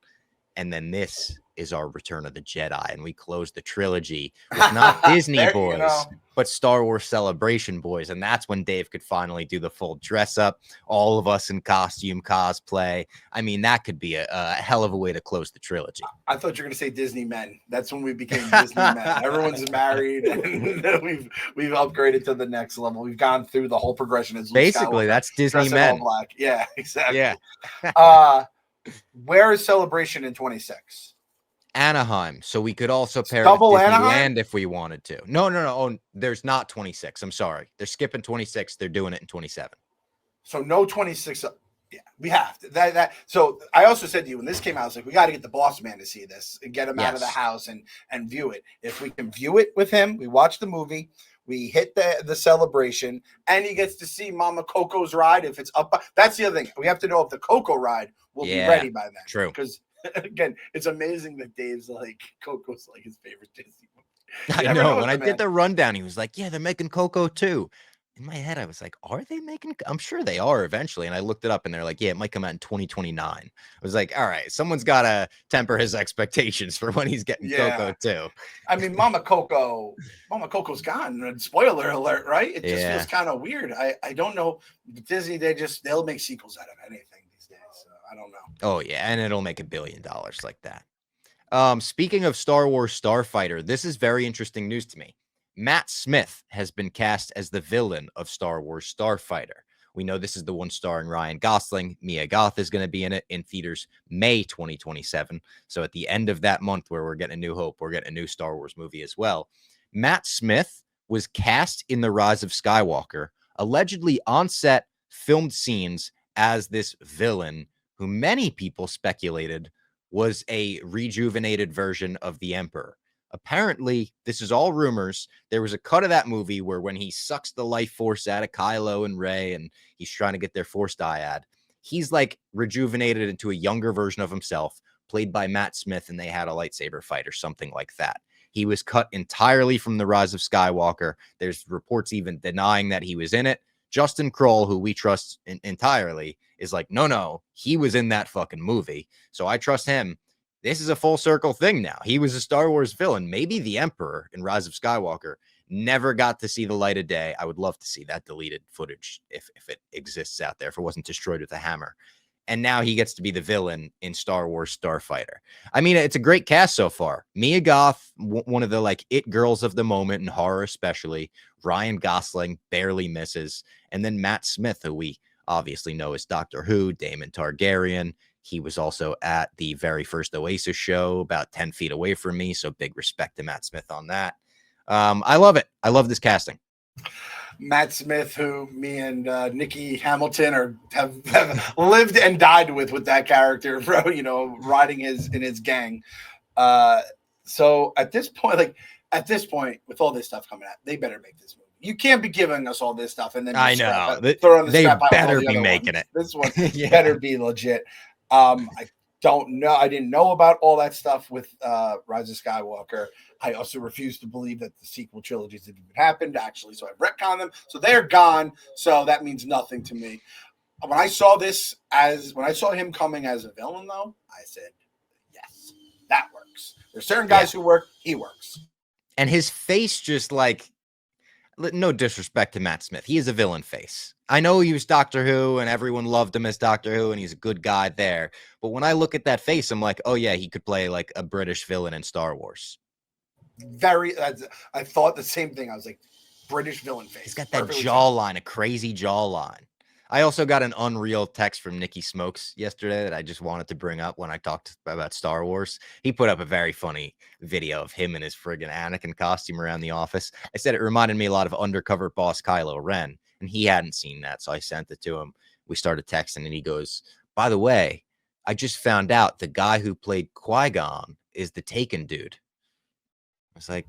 Speaker 1: And then this is our Return of the Jedi. And we close the trilogy with not Disney boys, but Star Wars Celebration boys. And that's when Dave could finally do the full dress up, all of us in costume cosplay. I mean, that could be a hell of a way to close the trilogy.
Speaker 2: I thought you were going to say Disney men. That's when we became Disney men. Everyone's married, and we've upgraded to the next level. We've gone through the whole progression. As
Speaker 1: basically, that's Disney men.
Speaker 2: All black. Yeah, exactly.
Speaker 1: Yeah.
Speaker 2: Where is Celebration in 26?
Speaker 1: Anaheim. So we could also pair
Speaker 2: double
Speaker 1: with
Speaker 2: Anaheim
Speaker 1: Disneyland if we wanted to. No. Oh, there's not 26. I'm sorry. They're skipping 26. They're doing it in 27.
Speaker 2: So no 26. Yeah, we have to. So I also said to you when this came out, I was like, we got to get the boss man to see this and get him out of the house and view it. If we can view it with him, we watch the movie, we hit the celebration, and he gets to see Mama Coco's ride. If it's up, that's the other thing. We have to know if the Coco ride will be ready by then.
Speaker 1: True.
Speaker 2: Because again, it's amazing that Dave's like Coco's like his favorite Disney movie.
Speaker 1: I know. When I did the rundown, he was like, yeah, they're making Coco too. In my head, I was like, are they making? I'm sure they are eventually. And I looked it up and they're like, yeah, it might come out in 2029. I was like, all right, someone's got to temper his expectations for when he's getting Coco too.
Speaker 2: I mean, Mama Coco's gone. Spoiler alert, right? It just feels kind of weird. I don't know. Disney, they'll make sequels out of anything these days. So I don't know.
Speaker 1: Oh, yeah. And it'll make $1 billion like that. Speaking of Star Wars Starfighter, this is very interesting news to me. Matt Smith has been cast as the villain of Star Wars Starfighter. We know this is the one starring Ryan Gosling. Mia Goth is going to be in it in theaters May 2027. So at the end of that month where we're getting A New Hope, we're getting a new Star Wars movie as well. Matt Smith was cast in The Rise of Skywalker, allegedly on set, filmed scenes as this villain who many people speculated was a rejuvenated version of the Emperor. Apparently, this is all rumors. There was a cut of that movie where when he sucks the life force out of Kylo and Rey and he's trying to get their force dyad, he's like rejuvenated into a younger version of himself, played by Matt Smith, and they had a lightsaber fight or something like that. He was cut entirely from The Rise of Skywalker. There's reports even denying that he was in it. Justin Kroll, who we trust entirely, is like, no, he was in that fucking movie. So I trust him. This is a full circle thing now. He was a Star Wars villain. Maybe the Emperor in Rise of Skywalker never got to see the light of day. I would love to see that deleted footage if it exists out there, if it wasn't destroyed with a hammer. And now he gets to be the villain in Star Wars Starfighter. I mean, it's a great cast so far. Mia Goth, one of the like it girls of the moment in horror, especially. Ryan Gosling barely misses. And then Matt Smith, who we obviously know as Doctor Who, Daemon Targaryen. He was also at the very first Oasis show about 10 feet away from me. So big respect to Matt Smith on that. I love it. I love this casting.
Speaker 2: Matt Smith, who me and Nicky Hamilton have lived and died with that character, bro, riding in his gang. So at this point, with all this stuff coming out, they better make this movie. You can't be giving us all this stuff and then throw on the
Speaker 1: they
Speaker 2: strap
Speaker 1: better be making it.
Speaker 2: This one better be legit. I don't know. I didn't know about all that stuff with Rise of Skywalker. I also refuse to believe that the sequel trilogies have even happened, actually. So I've retconned them. So they're gone. So that means nothing to me. When I saw him coming as a villain, though, I said, works. There's certain guys who work, he works.
Speaker 1: And his face just like, no disrespect to Matt Smith. He is a villain face. I know he was Doctor Who and everyone loved him as Doctor Who and he's a good guy there. But when I look at that face, I'm like, oh yeah, he could play like a British villain in Star Wars.
Speaker 2: I thought the same thing. I was like, British villain face.
Speaker 1: He's got that jawline, a crazy jawline. I also got an unreal text from Nicky Smokes yesterday that I just wanted to bring up when I talked about Star Wars. He put up a very funny video of him in his friggin' Anakin costume around the office. I said it reminded me a lot of Undercover Boss Kylo Ren, and he hadn't seen that, so I sent it to him. We started texting, and he goes, by the way, I just found out the guy who played Qui-Gon is the Taken dude. I was like,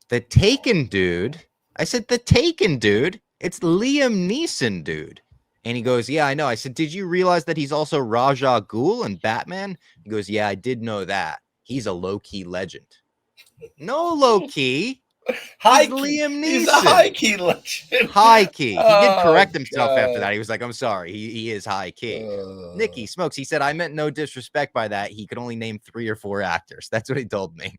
Speaker 1: the Taken dude? I said, the Taken dude? It's Liam Neeson, dude. And he goes, yeah, I know. I said, did you realize that he's also Ra's al Ghul in Batman? He goes, yeah, I did know that. He's a low-key legend. No low-key.
Speaker 2: High
Speaker 1: Liam Neeson.
Speaker 2: He's a high-key legend.
Speaker 1: High-key. He did correct himself after that. He was like, I'm sorry. He is high-key. Nicky Smokes, he said, I meant no disrespect by that. He could only name 3 or 4 actors. That's what he told me.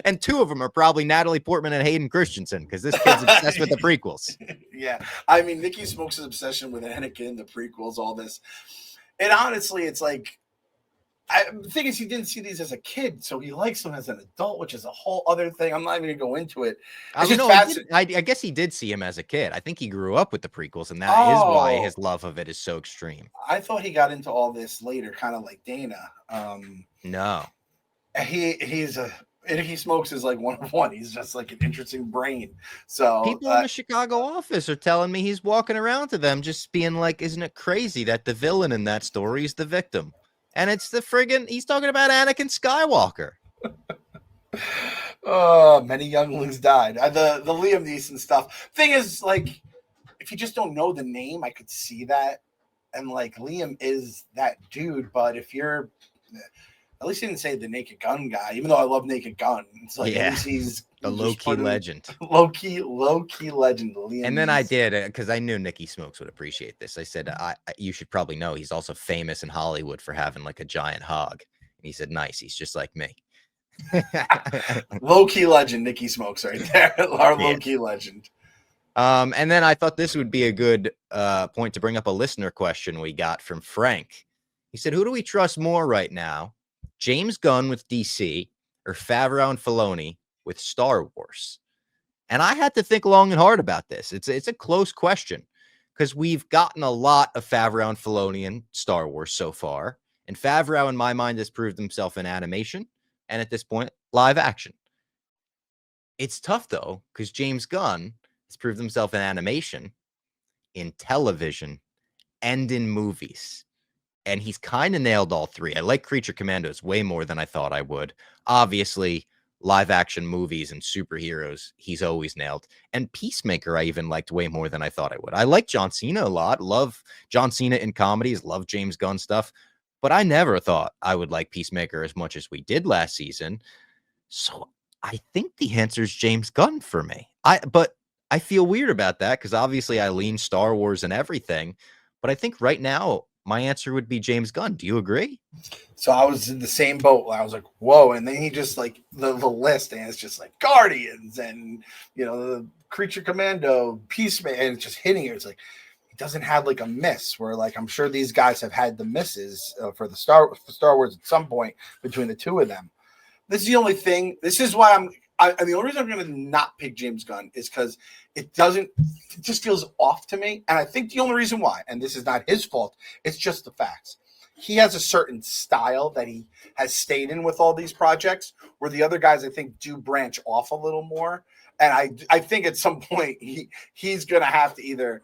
Speaker 1: And 2 of them are probably Natalie Portman and Hayden Christensen because this kid's obsessed with the prequels.
Speaker 2: Yeah. I mean, Nicky Smokes' obsession with Anakin, the prequels, all this. And honestly, it's like, the thing is, he didn't see these as a kid, so he likes them as an adult, which is a whole other thing. I'm not even going to go into it.
Speaker 1: I guess he did see him as a kid. I think he grew up with the prequels, and that is why his love of it is so extreme.
Speaker 2: I thought he got into all this later, kind of like Dana.
Speaker 1: No.
Speaker 2: Nicky Smokes is like one of one. He's just like an interesting brain. So
Speaker 1: people in the Chicago office are telling me he's walking around to them just being like, isn't it crazy that the villain in that story is the victim? And it's the friggin' he's talking about Anakin Skywalker.
Speaker 2: Many younglings died. The Liam Neeson stuff. Thing is, like, if you just don't know the name, I could see that. And like Liam is that dude, but if you're at least he didn't say the Naked Gun guy, even though I love Naked Gun. It's like at least he's
Speaker 1: a low-key legend.
Speaker 2: Low-key legend. Liam
Speaker 1: and then
Speaker 2: Neeson.
Speaker 1: I did, because I knew Nicky Smokes would appreciate this. I said, you should probably know he's also famous in Hollywood for having like a giant hog. And he said, nice. He's just like me.
Speaker 2: Low-key legend, Nicky Smokes right there. Our low-key legend.
Speaker 1: And then I thought this would be a good point to bring up a listener question we got from Frank. He said, who do we trust more right now? James Gunn with DC or Favreau and Filoni with Star Wars? And I had to think long and hard about this. It's a close question because we've gotten a lot of Favreau and Filoni in Star Wars so far. And Favreau, in my mind, has proved himself in animation and at this point, live action. It's tough, though, because James Gunn has proved himself in animation, in television, and in movies. And he's kind of nailed all 3. I like Creature Commandos way more than I thought I would. Obviously, live action movies and superheroes, he's always nailed. And Peacemaker, I even liked way more than I thought I would. I like John Cena a lot. Love John Cena in comedies. Love James Gunn stuff. But I never thought I would like Peacemaker as much as we did last season. So I think the answer is James Gunn for me. But I feel weird about that because obviously I lean Star Wars and everything. But I think right now, my answer would be James Gunn. Do you agree?
Speaker 2: So I was in the same boat. I was like, whoa. And then he just like the list, and it's just like Guardians and, the Creature Commando, Peacemaker, and it's just hitting you. It's like, he doesn't have like a miss where like, I'm sure these guys have had the misses for Star Wars at some point between the 2 of them. This is the only thing. This is why the only reason I'm going to not pick James Gunn is because it just feels off to me. And I think the only reason why, and this is not his fault, it's just the facts. He has a certain style that he has stayed in with all these projects where the other guys, I think, do branch off a little more. And I think at some point he's going to have to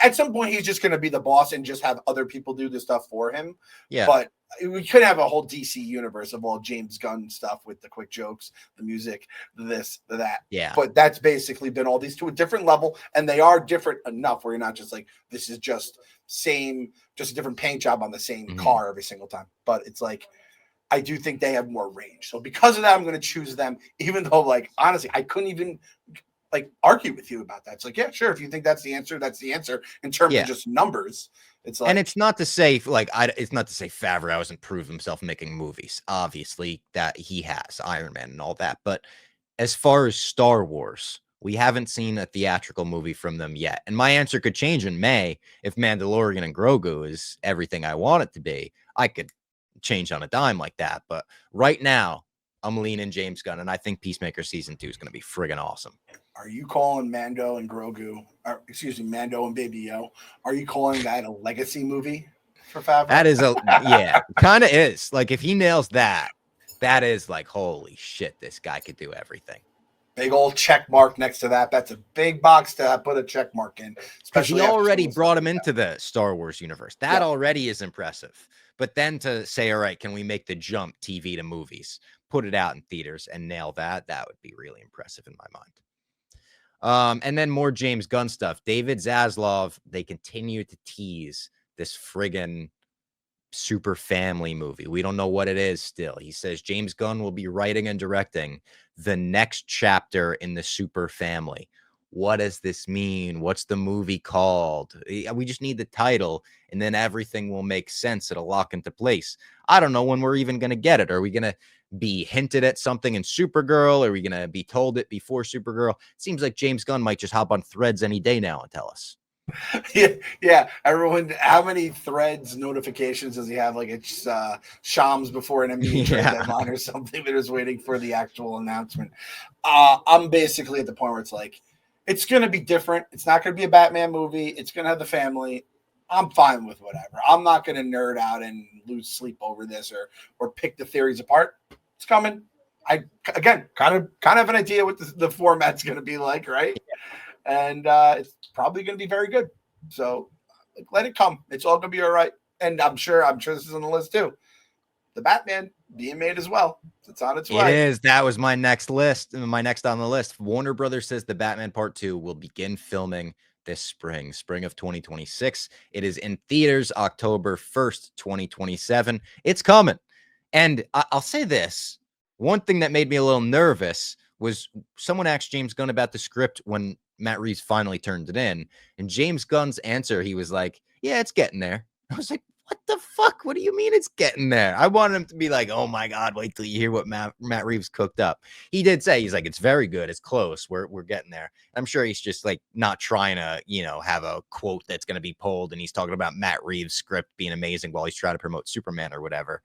Speaker 2: at some point he's just going to be the boss and just have other people do the stuff for him. Yeah. But we could have a whole DC universe of all James Gunn stuff with the quick jokes, the music, this, that.
Speaker 1: Yeah.
Speaker 2: But that's basically been all these to a different level. And they are different enough where you're not just like, this is just a different paint job on the same car every single time. But it's like, I do think they have more range. So because of that, I'm going to choose them, even though, like, honestly, I couldn't even like argue with you about that. It's like, yeah, sure. If you think that's the answer, that's the answer in terms of just numbers. It's like,
Speaker 1: and it's not to say it's not to say Favreau hasn't proved himself making movies. Obviously, that he has Iron Man and all that. But as far as Star Wars, we haven't seen a theatrical movie from them yet. And my answer could change in May if Mandalorian and Grogu is everything I want it to be. I could change on a dime like that. But right now, I'm leaning James Gunn, and I think Peacemaker Season 2 is going to be friggin' awesome.
Speaker 2: Are you calling Mando and Grogu, or excuse me, Mando and Baby Yo, are you calling that a legacy movie for Favreau?
Speaker 1: That is kind of is. Like, if he nails that, that is like, holy shit, this guy could do everything.
Speaker 2: Big old check mark next to that. That's a big box to put a check mark in.
Speaker 1: Because he already brought him into the Star Wars universe. That already is impressive. But then to say, all right, can we make the jump TV to movies, put it out in theaters and nail that? That would be really impressive in my mind. And then more James Gunn stuff. David Zaslav, they continue to tease this friggin' super family movie. We don't know what it is still. He says James Gunn will be writing and directing the next chapter in the super family. What does this mean? What's the movie called? We just need the title, and then everything will make sense. It'll lock into place. I don't know when we're even going to get it. Are we going to be hinted at something in Supergirl? Are we going to be told it before Supergirl? It seems like James Gunn might just hop on Threads any day now and tell us.
Speaker 2: Yeah. Everyone, how many Threads notifications does he have? Like it's Shams before an NBA trade deadline or something that is waiting for the actual announcement. I'm basically at the point where it's like, it's going to be different. It's not going to be a Batman movie. It's going to have the family. I'm fine with whatever. I'm not going to nerd out and lose sleep over this or pick the theories apart. It's coming. I again kind of have an idea what the format's going to be like, right? And it's probably going to be very good. So let it come. It's all going to be all right. And I'm sure this is on the list too. The Batman being made as well. It's on its way.
Speaker 1: It is. That was my next list. My next on the list. Warner Brothers says the Batman Part 2 will begin filming this spring of 2026. It is in theaters October 1st, 2027. It's coming. And I'll say this. One thing that made me a little nervous was someone asked James Gunn about the script when Matt Reeves finally turned it in. And James Gunn's answer, he was like, yeah, it's getting there. I was like, what the fuck? What do you mean it's getting there? I wanted him to be like, oh my God, wait till you hear what Matt Reeves cooked up. He did say, he's like, it's very good. It's close. We're getting there. I'm sure he's just like not trying to, have a quote that's going to be pulled. And he's talking about Matt Reeves' script being amazing while he's trying to promote Superman or whatever.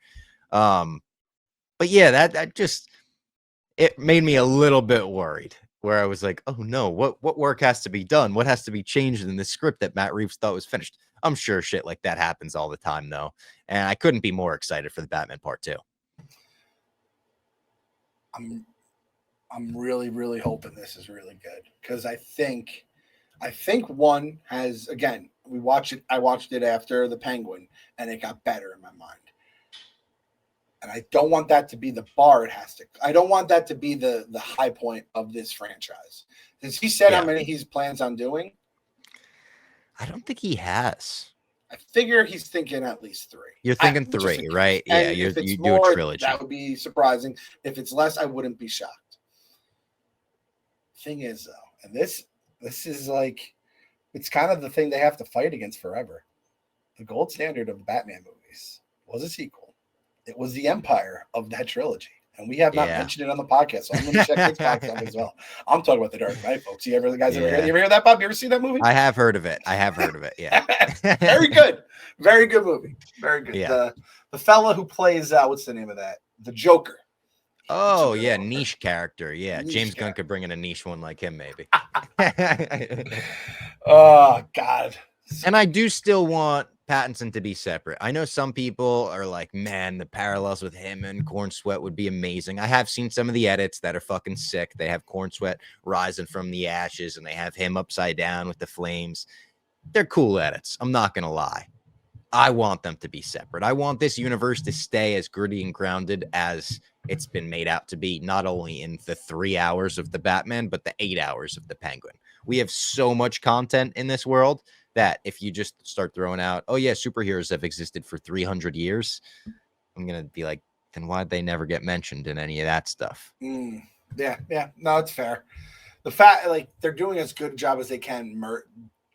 Speaker 1: But yeah, that just, it made me a little bit worried where I was like, oh no, what work has to be done? What has to be changed in the script that Matt Reeves thought was finished? I'm sure shit like that happens all the time, though. And I couldn't be more excited for the Batman Part 2.
Speaker 2: I'm really, really hoping this is really good because I think one has, again, I watched it after the Penguin and it got better in my mind. And I don't want that to be the bar I don't want that to be the high point of this franchise. Has he said how many he plans on doing?
Speaker 1: I don't think he has.
Speaker 2: I figure he's thinking at least 3.
Speaker 1: You're thinking 3, right? Yeah, you do a trilogy.
Speaker 2: That would be surprising. If it's less, I wouldn't be shocked. Thing is, though, and this is like, it's kind of the thing they have to fight against forever. The gold standard of the Batman movies was a sequel. It was the empire of that trilogy. And we have not mentioned it on the podcast, so I'm going to check this box up as well. I'm talking about The Dark Knight, folks. You ever hear that, Bob? You ever see that movie?
Speaker 1: I have heard of it. Yeah.
Speaker 2: Very good. Very good movie. Very good.
Speaker 1: Yeah.
Speaker 2: The fella who plays, what's the name of that? The Joker.
Speaker 1: Oh, yeah. Niche character. Yeah. James Gunn could bring in a niche one like him, maybe.
Speaker 2: Oh, God.
Speaker 1: And I do still want Pattinson to be separate. I know some people are like, man, the parallels with him and Corn Sweat would be amazing. I have seen some of the edits that are fucking sick. They have Corn Sweat rising from the ashes and they have him upside down with the flames. They're cool edits. I'm not going to lie. I want them to be separate. I want this universe to stay as gritty and grounded as it's been made out to be, not only in the 3 hours of the Batman, but the 8 hours of the Penguin. We have so much content in this world that if you just start throwing out, oh yeah, superheroes have existed for 300 years, I'm going to be like, then why'd they never get mentioned in any of that stuff?
Speaker 2: Yeah. No, it's fair. the fact like they're doing as good a job as they can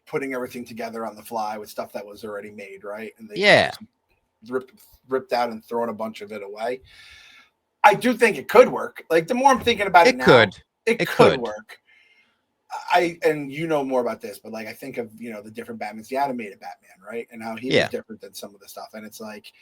Speaker 2: putting everything together on the fly with stuff that was already made, right? And they ripped out and thrown a bunch of it away. I do think it could work. Like the more I'm thinking about it now, it could work. And you know more about this, but like I think of the different Batmans, the animated Batman, right? And how he was different than some of the stuff. And it's like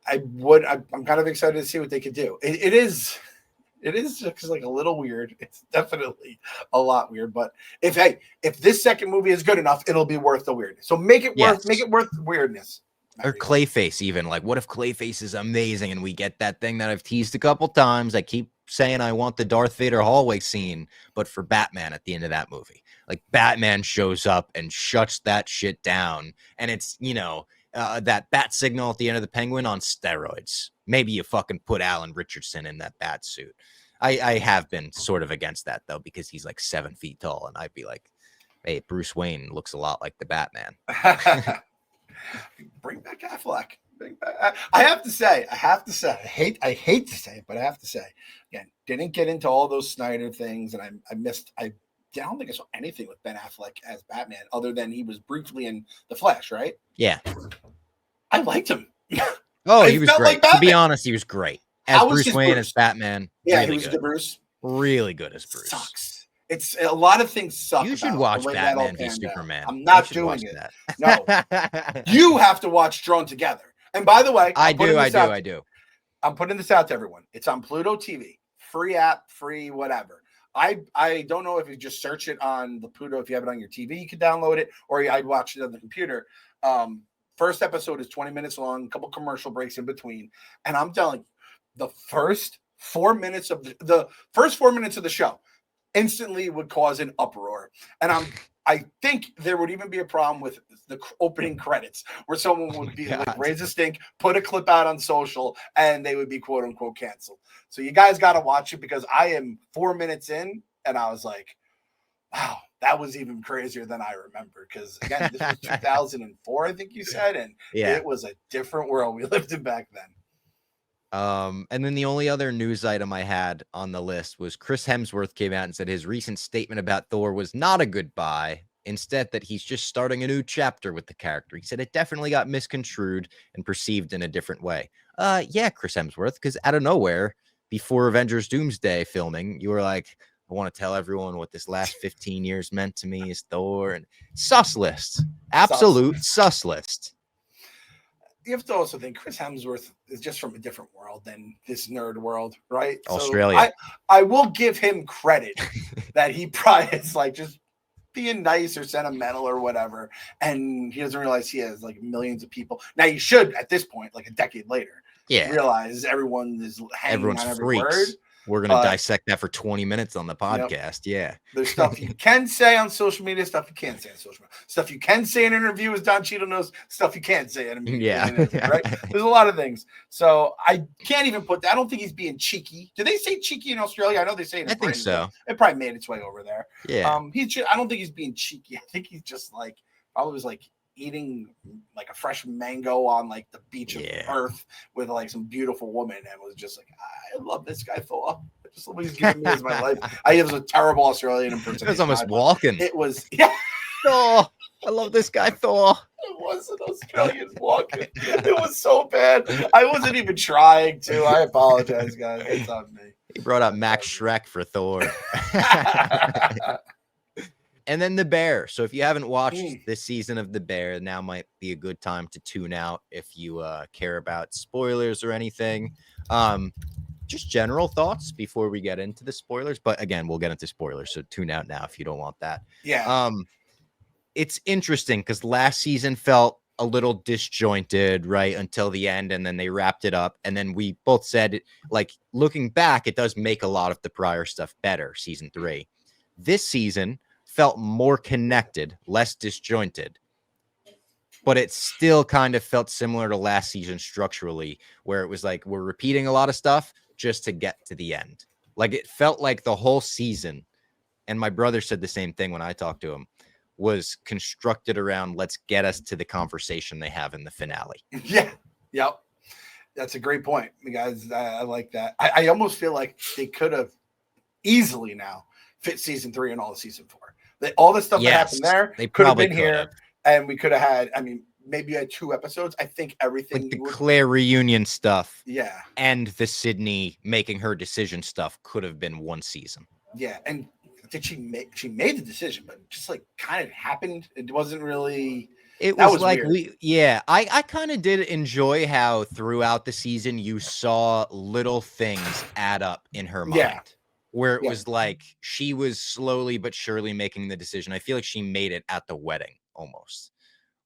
Speaker 2: I'm kind of excited to see what they could do. It is just like a little weird. It's definitely a lot weird. But if this second movie is good enough, it'll be worth the weirdness. So make it worth weirdness.
Speaker 1: Or Clayface, even. Like, what if Clayface is amazing and we get that thing that I've teased a couple times? I keep saying I want the Darth Vader hallway scene, but for Batman at the end of that movie. Like, Batman shows up and shuts that shit down. And it's, that bat signal at the end of the Penguin on steroids. Maybe you fucking put Alan Richardson in that bat suit. I have been sort of against that, though, because he's like 7 feet tall. And I'd be like, hey, Bruce Wayne looks a lot like the Batman.
Speaker 2: Bring back Affleck. I have to say, I hate to say it, but I have to say, again, didn't get into all those Snyder things, and I don't think I saw anything with Ben Affleck as Batman other than he was briefly in The Flash, right?
Speaker 1: Yeah.
Speaker 2: I liked him.
Speaker 1: Oh, he was great. To be honest, he was great. As Bruce Wayne, as Batman.
Speaker 2: Yeah, really he was good. Bruce.
Speaker 1: Really good as Bruce.
Speaker 2: Sucks. It's a lot of things suck.
Speaker 1: You should watch Batman v Superman.
Speaker 2: I'm not doing it. No, you have to watch Drawn Together. And by the way,
Speaker 1: I do.
Speaker 2: I'm putting this out to everyone. It's on Pluto TV, free app, free whatever. I don't know if you just search it on the Pluto. If you have it on your TV, you can download it, or I'd watch it on the computer. First episode is 20 minutes long, a couple commercial breaks in between, and I'm telling you, the first 4 minutes of the show instantly would cause an uproar. And I think there would even be a problem with the opening credits where someone would be like raise a stink, put a clip out on social, and they would be quote unquote canceled. So you guys got to watch it, because I am 4 minutes in and I was like, wow, that was even crazier than I remember. Because again, this was 2004, I think you said, and it was a different world we lived in back then.
Speaker 1: And then the only other news item I had on the list was Chris Hemsworth came out and said his recent statement about Thor was not a goodbye. Instead, that he's just starting a new chapter with the character. He said it definitely got misconstrued and perceived in a different way. Yeah, Chris Hemsworth, because out of nowhere, before Avengers Doomsday filming, you were like, I want to tell everyone what this last 15 years meant to me is Thor. And sus list. Absolute sus list.
Speaker 2: You have to also think Chris Hemsworth is just from a different world than this nerd world, right?
Speaker 1: Australia.
Speaker 2: So I will give him credit that he probably is like just being nice or sentimental or whatever, and he doesn't realize he has like millions of people. Now you should, at this point, like a decade later, realize everyone is hanging on every word.
Speaker 1: We're going to dissect that for 20 minutes on the podcast. Yeah.
Speaker 2: There's stuff you can say on social media, stuff you can't say on social media. Stuff you can say in an interview, as Don Cheadle knows, stuff you can't say in an interview, right? There's a lot of things. So I can't even put that. I don't think he's being cheeky. Do they say cheeky in Australia? I know they say it in Britain.
Speaker 1: I think so.
Speaker 2: It probably made its way over there.
Speaker 1: Yeah.
Speaker 2: I don't think he's being cheeky. I think he's just like, probably was like eating like a fresh mango on like the beach of Earth with like some beautiful woman, and was just like, I love this guy Thor. I just love what he's giving me as my life. It was a terrible Australian impersonation.
Speaker 1: It was almost walking.
Speaker 2: It was
Speaker 1: Thor. I love this guy Thor.
Speaker 2: It was an Australian walking. It was so bad. I wasn't even trying to. I apologize, guys. It's on me.
Speaker 1: He brought up Max Shrek for Thor. And then The Bear. So if you haven't watched this season of The Bear, now might be a good time to tune out if you care about spoilers or anything. Just general thoughts before we get into the spoilers. But again, we'll get into spoilers, so tune out now if you don't want that.
Speaker 2: Yeah.
Speaker 1: It's interesting because last season felt a little disjointed, right, until the end, and then they wrapped it up. And then we both said, like, looking back, it does make a lot of the prior stuff better, season 3. This season felt more connected, less disjointed, but it still kind of felt similar to last season structurally, where it was like we're repeating a lot of stuff just to get to the end. Like, it felt like the whole season, and my brother said the same thing when I talked to him, was constructed around let's get us to the conversation they have in the finale.
Speaker 2: Yeah. Yep. That's a great point, guys. I like that. I almost feel like they could have easily now fit season 3 and all of season 4. All the stuff that happened there
Speaker 1: they
Speaker 2: could have
Speaker 1: probably
Speaker 2: been here, and we could have had. I mean, maybe you had 2 episodes. I think everything
Speaker 1: like the Claire reunion stuff,
Speaker 2: yeah,
Speaker 1: and the Sydney making her decision stuff could have been 1 season.
Speaker 2: Yeah, and did she made the decision, but just like kind of happened. It wasn't really.
Speaker 1: It was like
Speaker 2: weird.
Speaker 1: I kind of did enjoy how throughout the season you saw little things add up in her mind, where it was like she was slowly but surely making the decision. I feel like she made it at the wedding almost,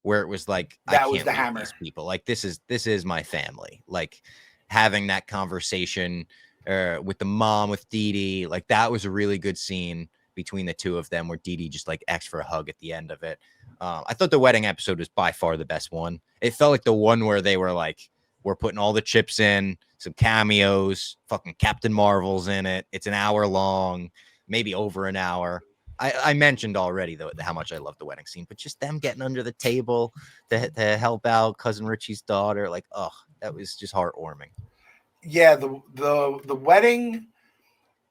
Speaker 1: where it was like, I can't leave these people. Like this is my family. Like having that conversation with the mom, with Dee Dee, like that was a really good scene between the two of them, where Dee Dee just like asked for a hug at the end of it. I thought the wedding episode was by far the best one. It felt like the one where they were like, we're putting all the chips in, some cameos, fucking Captain Marvel's in it. It's an hour long, maybe over an hour. I mentioned already though how much I love the wedding scene, but just them getting under the table to help out Cousin Richie's daughter, like, oh, that was just heartwarming.
Speaker 2: Yeah, the wedding.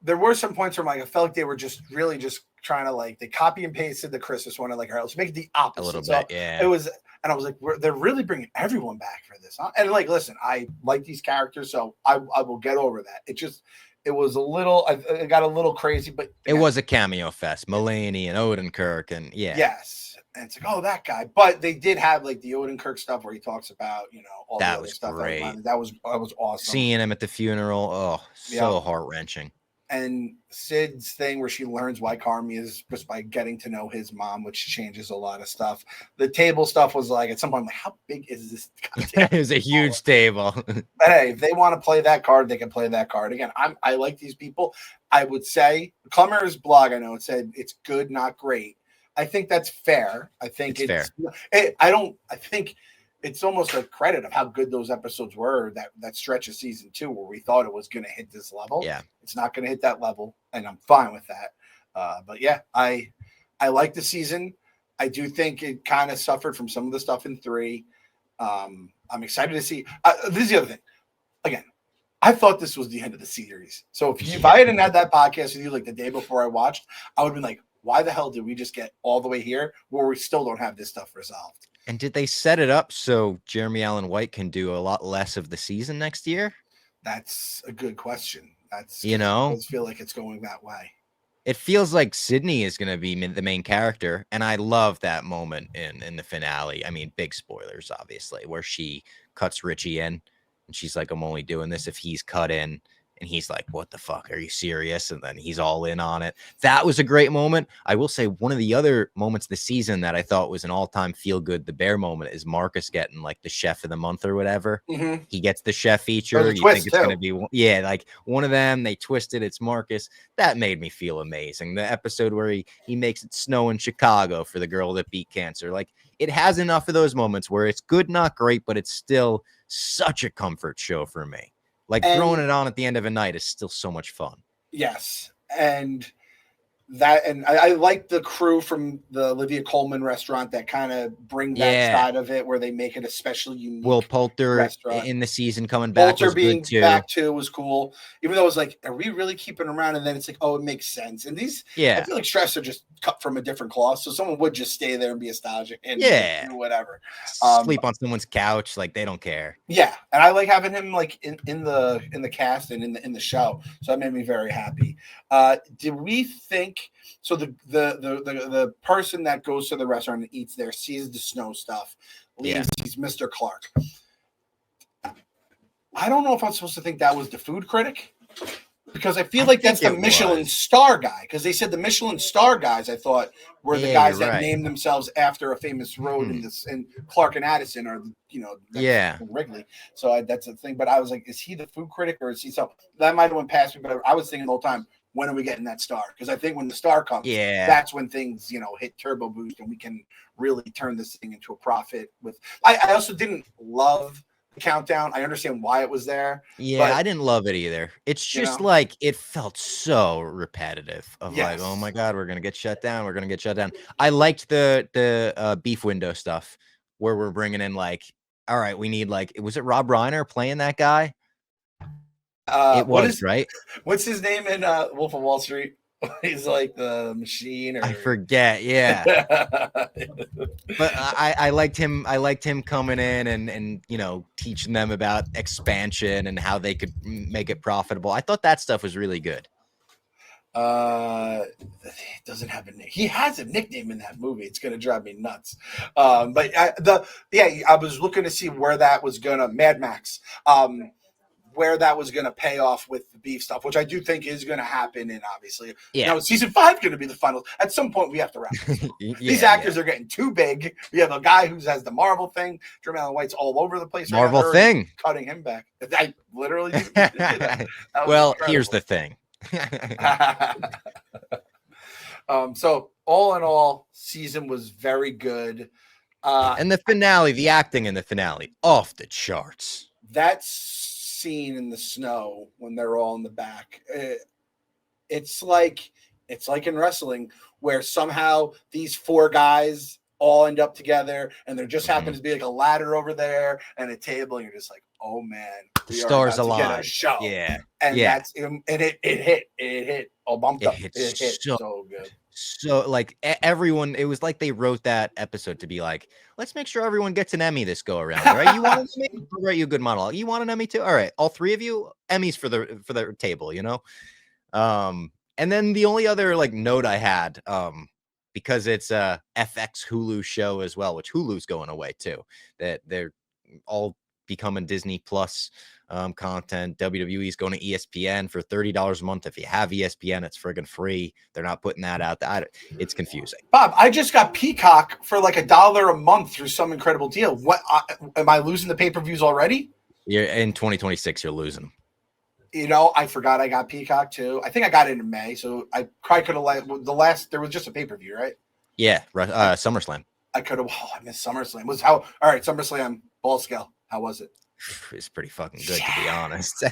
Speaker 2: There were some points where like I felt like they were just really just trying to like they copy and pasted the Christmas one and like, all right, let's make it the opposite.
Speaker 1: A little bit, yeah.
Speaker 2: It was, and I was like, they're really bringing everyone back for this, huh? And like, listen, I like these characters, so I will get over that. It was a little, I got a little crazy, but
Speaker 1: it was a cameo fest. Mulaney and Odenkirk, and
Speaker 2: yes, and it's like, oh, that guy. But they did have like the Odenkirk stuff where he talks about, all
Speaker 1: that
Speaker 2: the other
Speaker 1: was
Speaker 2: stuff.
Speaker 1: great.
Speaker 2: That was awesome.
Speaker 1: Seeing him at the funeral, oh, so heart wrenching.
Speaker 2: And Sid's thing where she learns why Carmi is just by getting to know his mom, which changes a lot of stuff. The table stuff was like at some point, I'm like, how big is this?
Speaker 1: It was a huge table.
Speaker 2: But hey, if they want to play that card, they can play that card. Again, I like these people. I would say Clemmer's blog, I know it said it's good, not great. I think that's fair. I think it's fair. I think it's almost a credit of how good those episodes were, that stretch of season 2 where we thought it was going to hit this level.
Speaker 1: Yeah.
Speaker 2: It's not going to hit that level, and I'm fine with that. But yeah, I like the season. I do think it kind of suffered from some of the stuff in 3. I'm excited to see. This is the other thing. Again, I thought this was the end of the series. So if I hadn't had that podcast with you like the day before I watched, I would have been like, why the hell did we just get all the way here where we still don't have this stuff resolved?
Speaker 1: And did they set it up so Jeremy Allen White can do a lot less of the season next year?
Speaker 2: That's a good question. It does feel like it's going that way.
Speaker 1: It feels like Sydney is going to be the main character, and I love that moment in the finale. I mean, big spoilers, obviously, where she cuts Richie in, and she's like, I'm only doing this if he's cut in. And he's like, what the fuck? Are you serious? And then he's all in on it. That was a great moment. I will say one of the other moments this season that I thought was an all-time feel-good, the bear moment, is Marcus getting like the chef of the month or whatever.
Speaker 2: Mm-hmm.
Speaker 1: He gets the chef feature. You think it's going to be, like one of them. They twisted. It's Marcus. That made me feel amazing. The episode where he makes it snow in Chicago for the girl that beat cancer. Like, it has enough of those moments where it's good, not great, but it's still such a comfort show for me. Like, throwing it on at the end of a night is still so much fun.
Speaker 2: Yes. And I like the crew from the Olivia Colman restaurant that kind of bring that side of it where they make it especially unique.
Speaker 1: Will Poulter restaurant. In the season coming back.
Speaker 2: Poulter being back too was cool. Even though it was like, are we really keeping around? And then it's like, oh, it makes sense. And these, I feel like Stress are just cut from a different cloth. So someone would just stay there and be nostalgic and do whatever.
Speaker 1: Sleep on someone's couch, like they don't care.
Speaker 2: Yeah, and I like having him like in the cast and in the show. So that made me very happy. Did we think so? The person that goes to the restaurant and eats there sees the snow stuff. Sees Mr. Clark. I don't know if I'm supposed to think that was the food critic, because I feel like that's the Michelin star guy. Because they said the Michelin star guys, I thought, were the guys that named themselves after a famous road in this. And Clark and Addison are, Wrigley. So that's the thing. But I was like, is he the food critic or is he so? That might have went past me. But I was thinking the whole time, when are we getting that star? Because I think when the star comes, that's when things, hit turbo boost and we can really turn this thing into a profit. I also didn't love the countdown. I understand why it was there.
Speaker 1: Yeah, but I didn't love it either. It's just like it felt so repetitive of like, oh my God, we're gonna get shut down. We're gonna get shut down. I liked the beef window stuff where we're bringing in like, all right, we need like, was it Rob Reiner playing that guy? It was right.
Speaker 2: What's his name in Wolf of Wall Street? He's like the machine, or
Speaker 1: I forget. Yeah. But I liked him. I liked him coming in and teaching them about expansion and how they could make it profitable. I thought that stuff was really good.
Speaker 2: He doesn't have a name. He has a nickname in that movie. It's gonna drive me nuts. But I was looking to see where that was gonna Mad Max. Where that was going to pay off with the beef stuff, which I do think is going to happen. And obviously, now season 5 going to be the finals. At some point, we have to wrap this. These actors are getting too big. We have a guy who has the Marvel thing. Jeremy Allen White's all over the place.
Speaker 1: Marvel thing.
Speaker 2: Cutting him back. I literally did that.
Speaker 1: Well, incredible. Here's the thing.
Speaker 2: So all in all, season was very good.
Speaker 1: And the finale, the acting in the finale, off the charts.
Speaker 2: That's scene in the snow when they're all in the back, it's like in wrestling where somehow these 4 guys all end up together and there just happens to be like a ladder over there and a table, and you're just like, oh man,
Speaker 1: the stars aligned.
Speaker 2: Show. And that's and it hit all bumped up. It hit so good.
Speaker 1: So like everyone, it was like they wrote that episode to be like, let's make sure everyone gets an Emmy this go around. Right? You want an Emmy? I'll write you a good monologue. You want an Emmy too? All right, all 3 of you, Emmys for the table. And then the only other like note I had, because it's a FX Hulu show as well, which Hulu's going away too. That they're all becoming Disney Plus content. WWE's going to ESPN for $30 a month. If you have ESPN, it's friggin' free. They're not putting that out. It's confusing.
Speaker 2: Bob, I just got Peacock for like $1 a month through some incredible deal. What am I losing the pay-per-views already?
Speaker 1: You're in 2026. You're losing.
Speaker 2: I forgot I got Peacock too. I think I got it in May, so I probably could have there was just a pay-per-view, right?
Speaker 1: Yeah, SummerSlam.
Speaker 2: I could have. I missed SummerSlam. All right, SummerSlam ball scale. How was it?
Speaker 1: It's pretty fucking good, to be honest.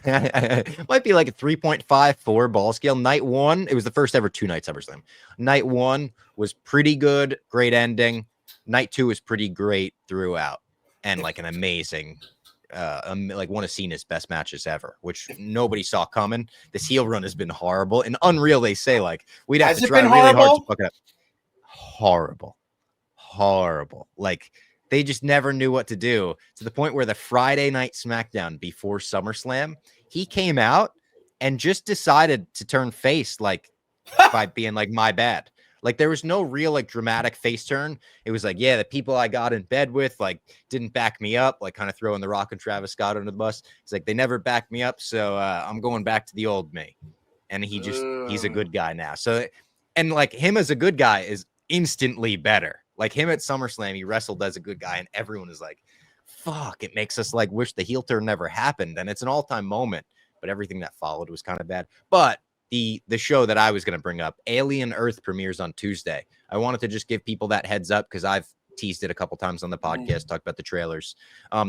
Speaker 1: Might be like a 3.54 ball scale. Night 1, it was the first ever 2-night SummerSlam. Night 1 was pretty good, great ending. Night 2 was pretty great throughout, and like an amazing, like one of Cena's best matches ever, which nobody saw coming. This heel run has been horrible and unreal. They say like we'd have to try really hard to fuck it up. Horrible. Like. They just never knew what to do, to the point where the Friday night SmackDown before SummerSlam, he came out and just decided to turn face, like by being like, my bad. Like there was no real like dramatic face turn. It was like, yeah, the people I got in bed with like didn't back me up, like kind of throwing The Rock and Travis Scott under the bus. It's like they never backed me up, so I'm going back to the old me. And he's a good guy now. So, and like him as a good guy is instantly better. Like him at SummerSlam, he wrestled as a good guy, and everyone is like, fuck, it makes us like wish the heel turn never happened. And it's an all-time moment, but everything that followed was kind of bad. But the show that I was going to bring up, Alien Earth, premieres on Tuesday. I wanted to just give people that heads up because I've teased it a couple times on the podcast, talked about the trailers.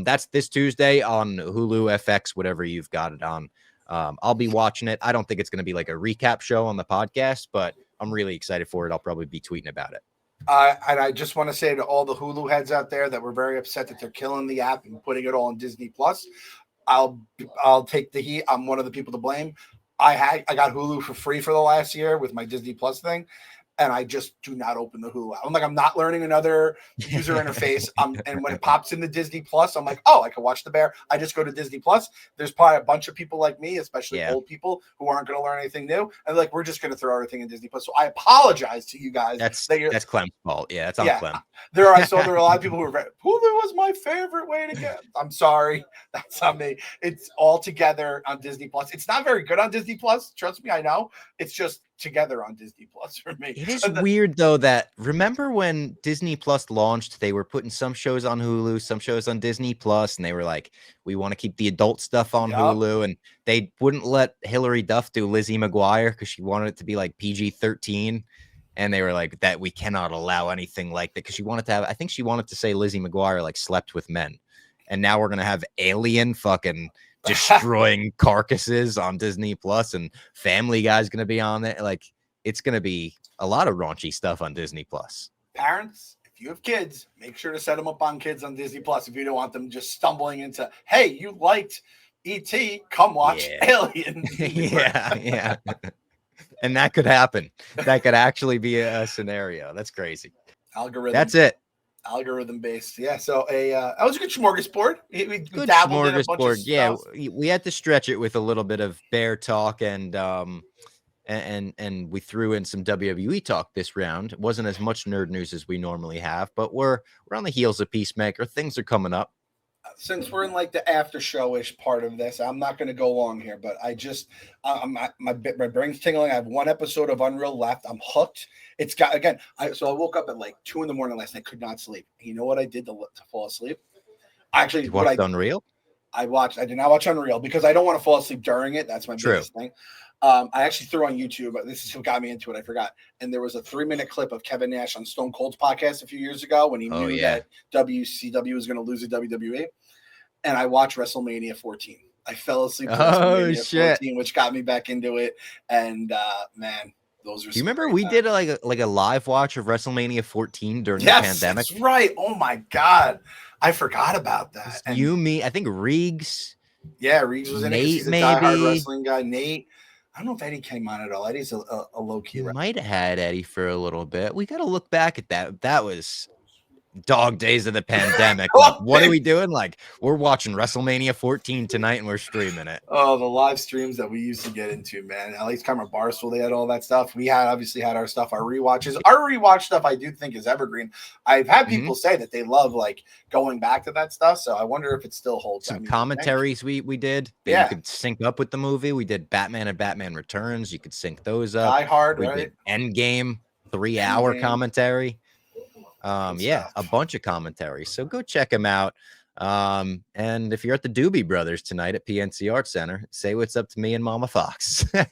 Speaker 1: That's this Tuesday on Hulu, FX, whatever you've got it on. I'll be watching it. I don't think it's going to be like a recap show on the podcast, but I'm really excited for it. I'll probably be tweeting about it.
Speaker 2: And I just want to say to all the Hulu heads out there that we're very upset that they're killing the app and putting it all on Disney Plus. I'll take the heat. I'm one of the people to blame. I got Hulu for free for the last year with my Disney Plus thing, and I just do not open the Hulu. I'm like, I'm not learning another user interface. And when it pops into Disney Plus, I'm like, oh, I can watch The Bear. I just go to Disney Plus. There's probably a bunch of people like me, especially old people, who aren't going to learn anything new. And like, we're just going to throw everything in Disney Plus. So I apologize to you guys.
Speaker 1: That's Clem's fault. Yeah, that's on Clem.
Speaker 2: There are a lot of people who are Hulu was my favorite way to get. I'm sorry, that's on me. It's all together on Disney Plus. It's not very good on Disney Plus. Trust me, I know. It's just together on Disney Plus for me.
Speaker 1: It is weird though that remember when Disney Plus launched, they were putting some shows on Hulu, some shows on Disney Plus, and they were like, we want to keep the adult stuff on Hulu, and they wouldn't let Hilary Duff do Lizzie McGuire because she wanted it to be like PG-13, and they were like, that we cannot allow anything like that, because she wanted to have, I think she wanted to say Lizzie McGuire like slept with men, and now we're gonna have Alien fucking destroying carcasses on Disney Plus, and Family Guy's gonna be on there. Like, it's gonna be a lot of raunchy stuff on Disney Plus.
Speaker 2: Parents, if you have kids, make sure to set them up on kids on Disney Plus if you don't want them just stumbling into, hey, you liked E.T., come watch Alien.
Speaker 1: Yeah. And that could happen. That could actually be a scenario. That's crazy.
Speaker 2: Algorithm.
Speaker 1: That's it.
Speaker 2: Algorithm based. Yeah. So that was a good smorgasbord. We
Speaker 1: Good
Speaker 2: dabbled in a bunch of
Speaker 1: smorgasbord. Yeah,
Speaker 2: stuff.
Speaker 1: we had to stretch it with a little bit of bear talk and we threw in some WWE talk this round. It wasn't as much nerd news as we normally have, but we're on the heels of Peacemaker. Things are coming up.
Speaker 2: Since we're in like the after show-ish part of this, I'm not going to go long here, but I just my brain's tingling. I have one episode of Unreal left. I'm hooked. It's got again. So I woke up at like 2 a.m. last night. Could not sleep. You know what I did to fall asleep? Actually,
Speaker 1: You watched Unreal?
Speaker 2: I did not watch Unreal because I don't want to fall asleep during it. That's my biggest thing. I actually threw on YouTube. This is what got me into it. I forgot. And there was a 3-minute clip of Kevin Nash on Stone Cold's podcast a few years ago when he knew that WCW was going to lose to WWE. And I watched WrestleMania 14. I fell asleep to WrestleMania 14, which got me back into it. And man, those were.
Speaker 1: Do you remember we did like a live watch of WrestleMania 14 during the pandemic?
Speaker 2: That's right. Oh my God, I forgot about that. And
Speaker 1: you, me, I think Riggs.
Speaker 2: Yeah, Riggs was in it. He's a diehard wrestling guy. Nate. I don't know if Eddie came on at all. Eddie's a low key.
Speaker 1: You might have had Eddie for a little bit. We got to look back at that. That was dog days of the pandemic. Like, what are we doing? Like, we're watching WrestleMania 14 tonight and we're streaming it.
Speaker 2: Oh, the live streams that we used to get into, man. At least Camera Barstool, they had all that stuff. We had obviously had our stuff, our rewatches. Our rewatch stuff, I do think is evergreen. I've had people say that they love like going back to that stuff. So I wonder if it still holds.
Speaker 1: Some commentaries we did. You could sync up with the movie. We did Batman and Batman Returns. You could sync those up.
Speaker 2: Die Hard,
Speaker 1: we
Speaker 2: right?
Speaker 1: did Endgame, 3-hour commentary. Yeah, a bunch of commentaries. So go check them out. And if you're at the Doobie Brothers tonight at PNC Art Center, say what's up to me and Mama Fox.
Speaker 2: And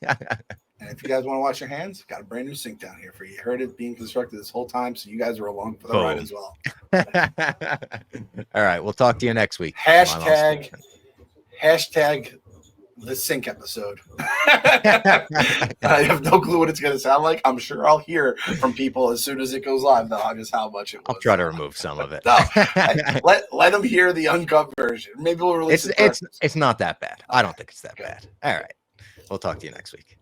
Speaker 2: if you guys want to wash your hands, got a brand new sink down here for you. Heard it being constructed this whole time, so you guys are along for the ride as well.
Speaker 1: All right, we'll talk to you next week.
Speaker 2: Hashtag the sink episode. I have no clue what it's going to sound like. I'm sure I'll hear from people as soon as it goes live, though, just how much it was.
Speaker 1: I'll try to remove some of it.
Speaker 2: No, let them hear the uncut version. Maybe we'll release
Speaker 1: it's not that bad. I don't think it's that bad. All right. We'll talk to you next week.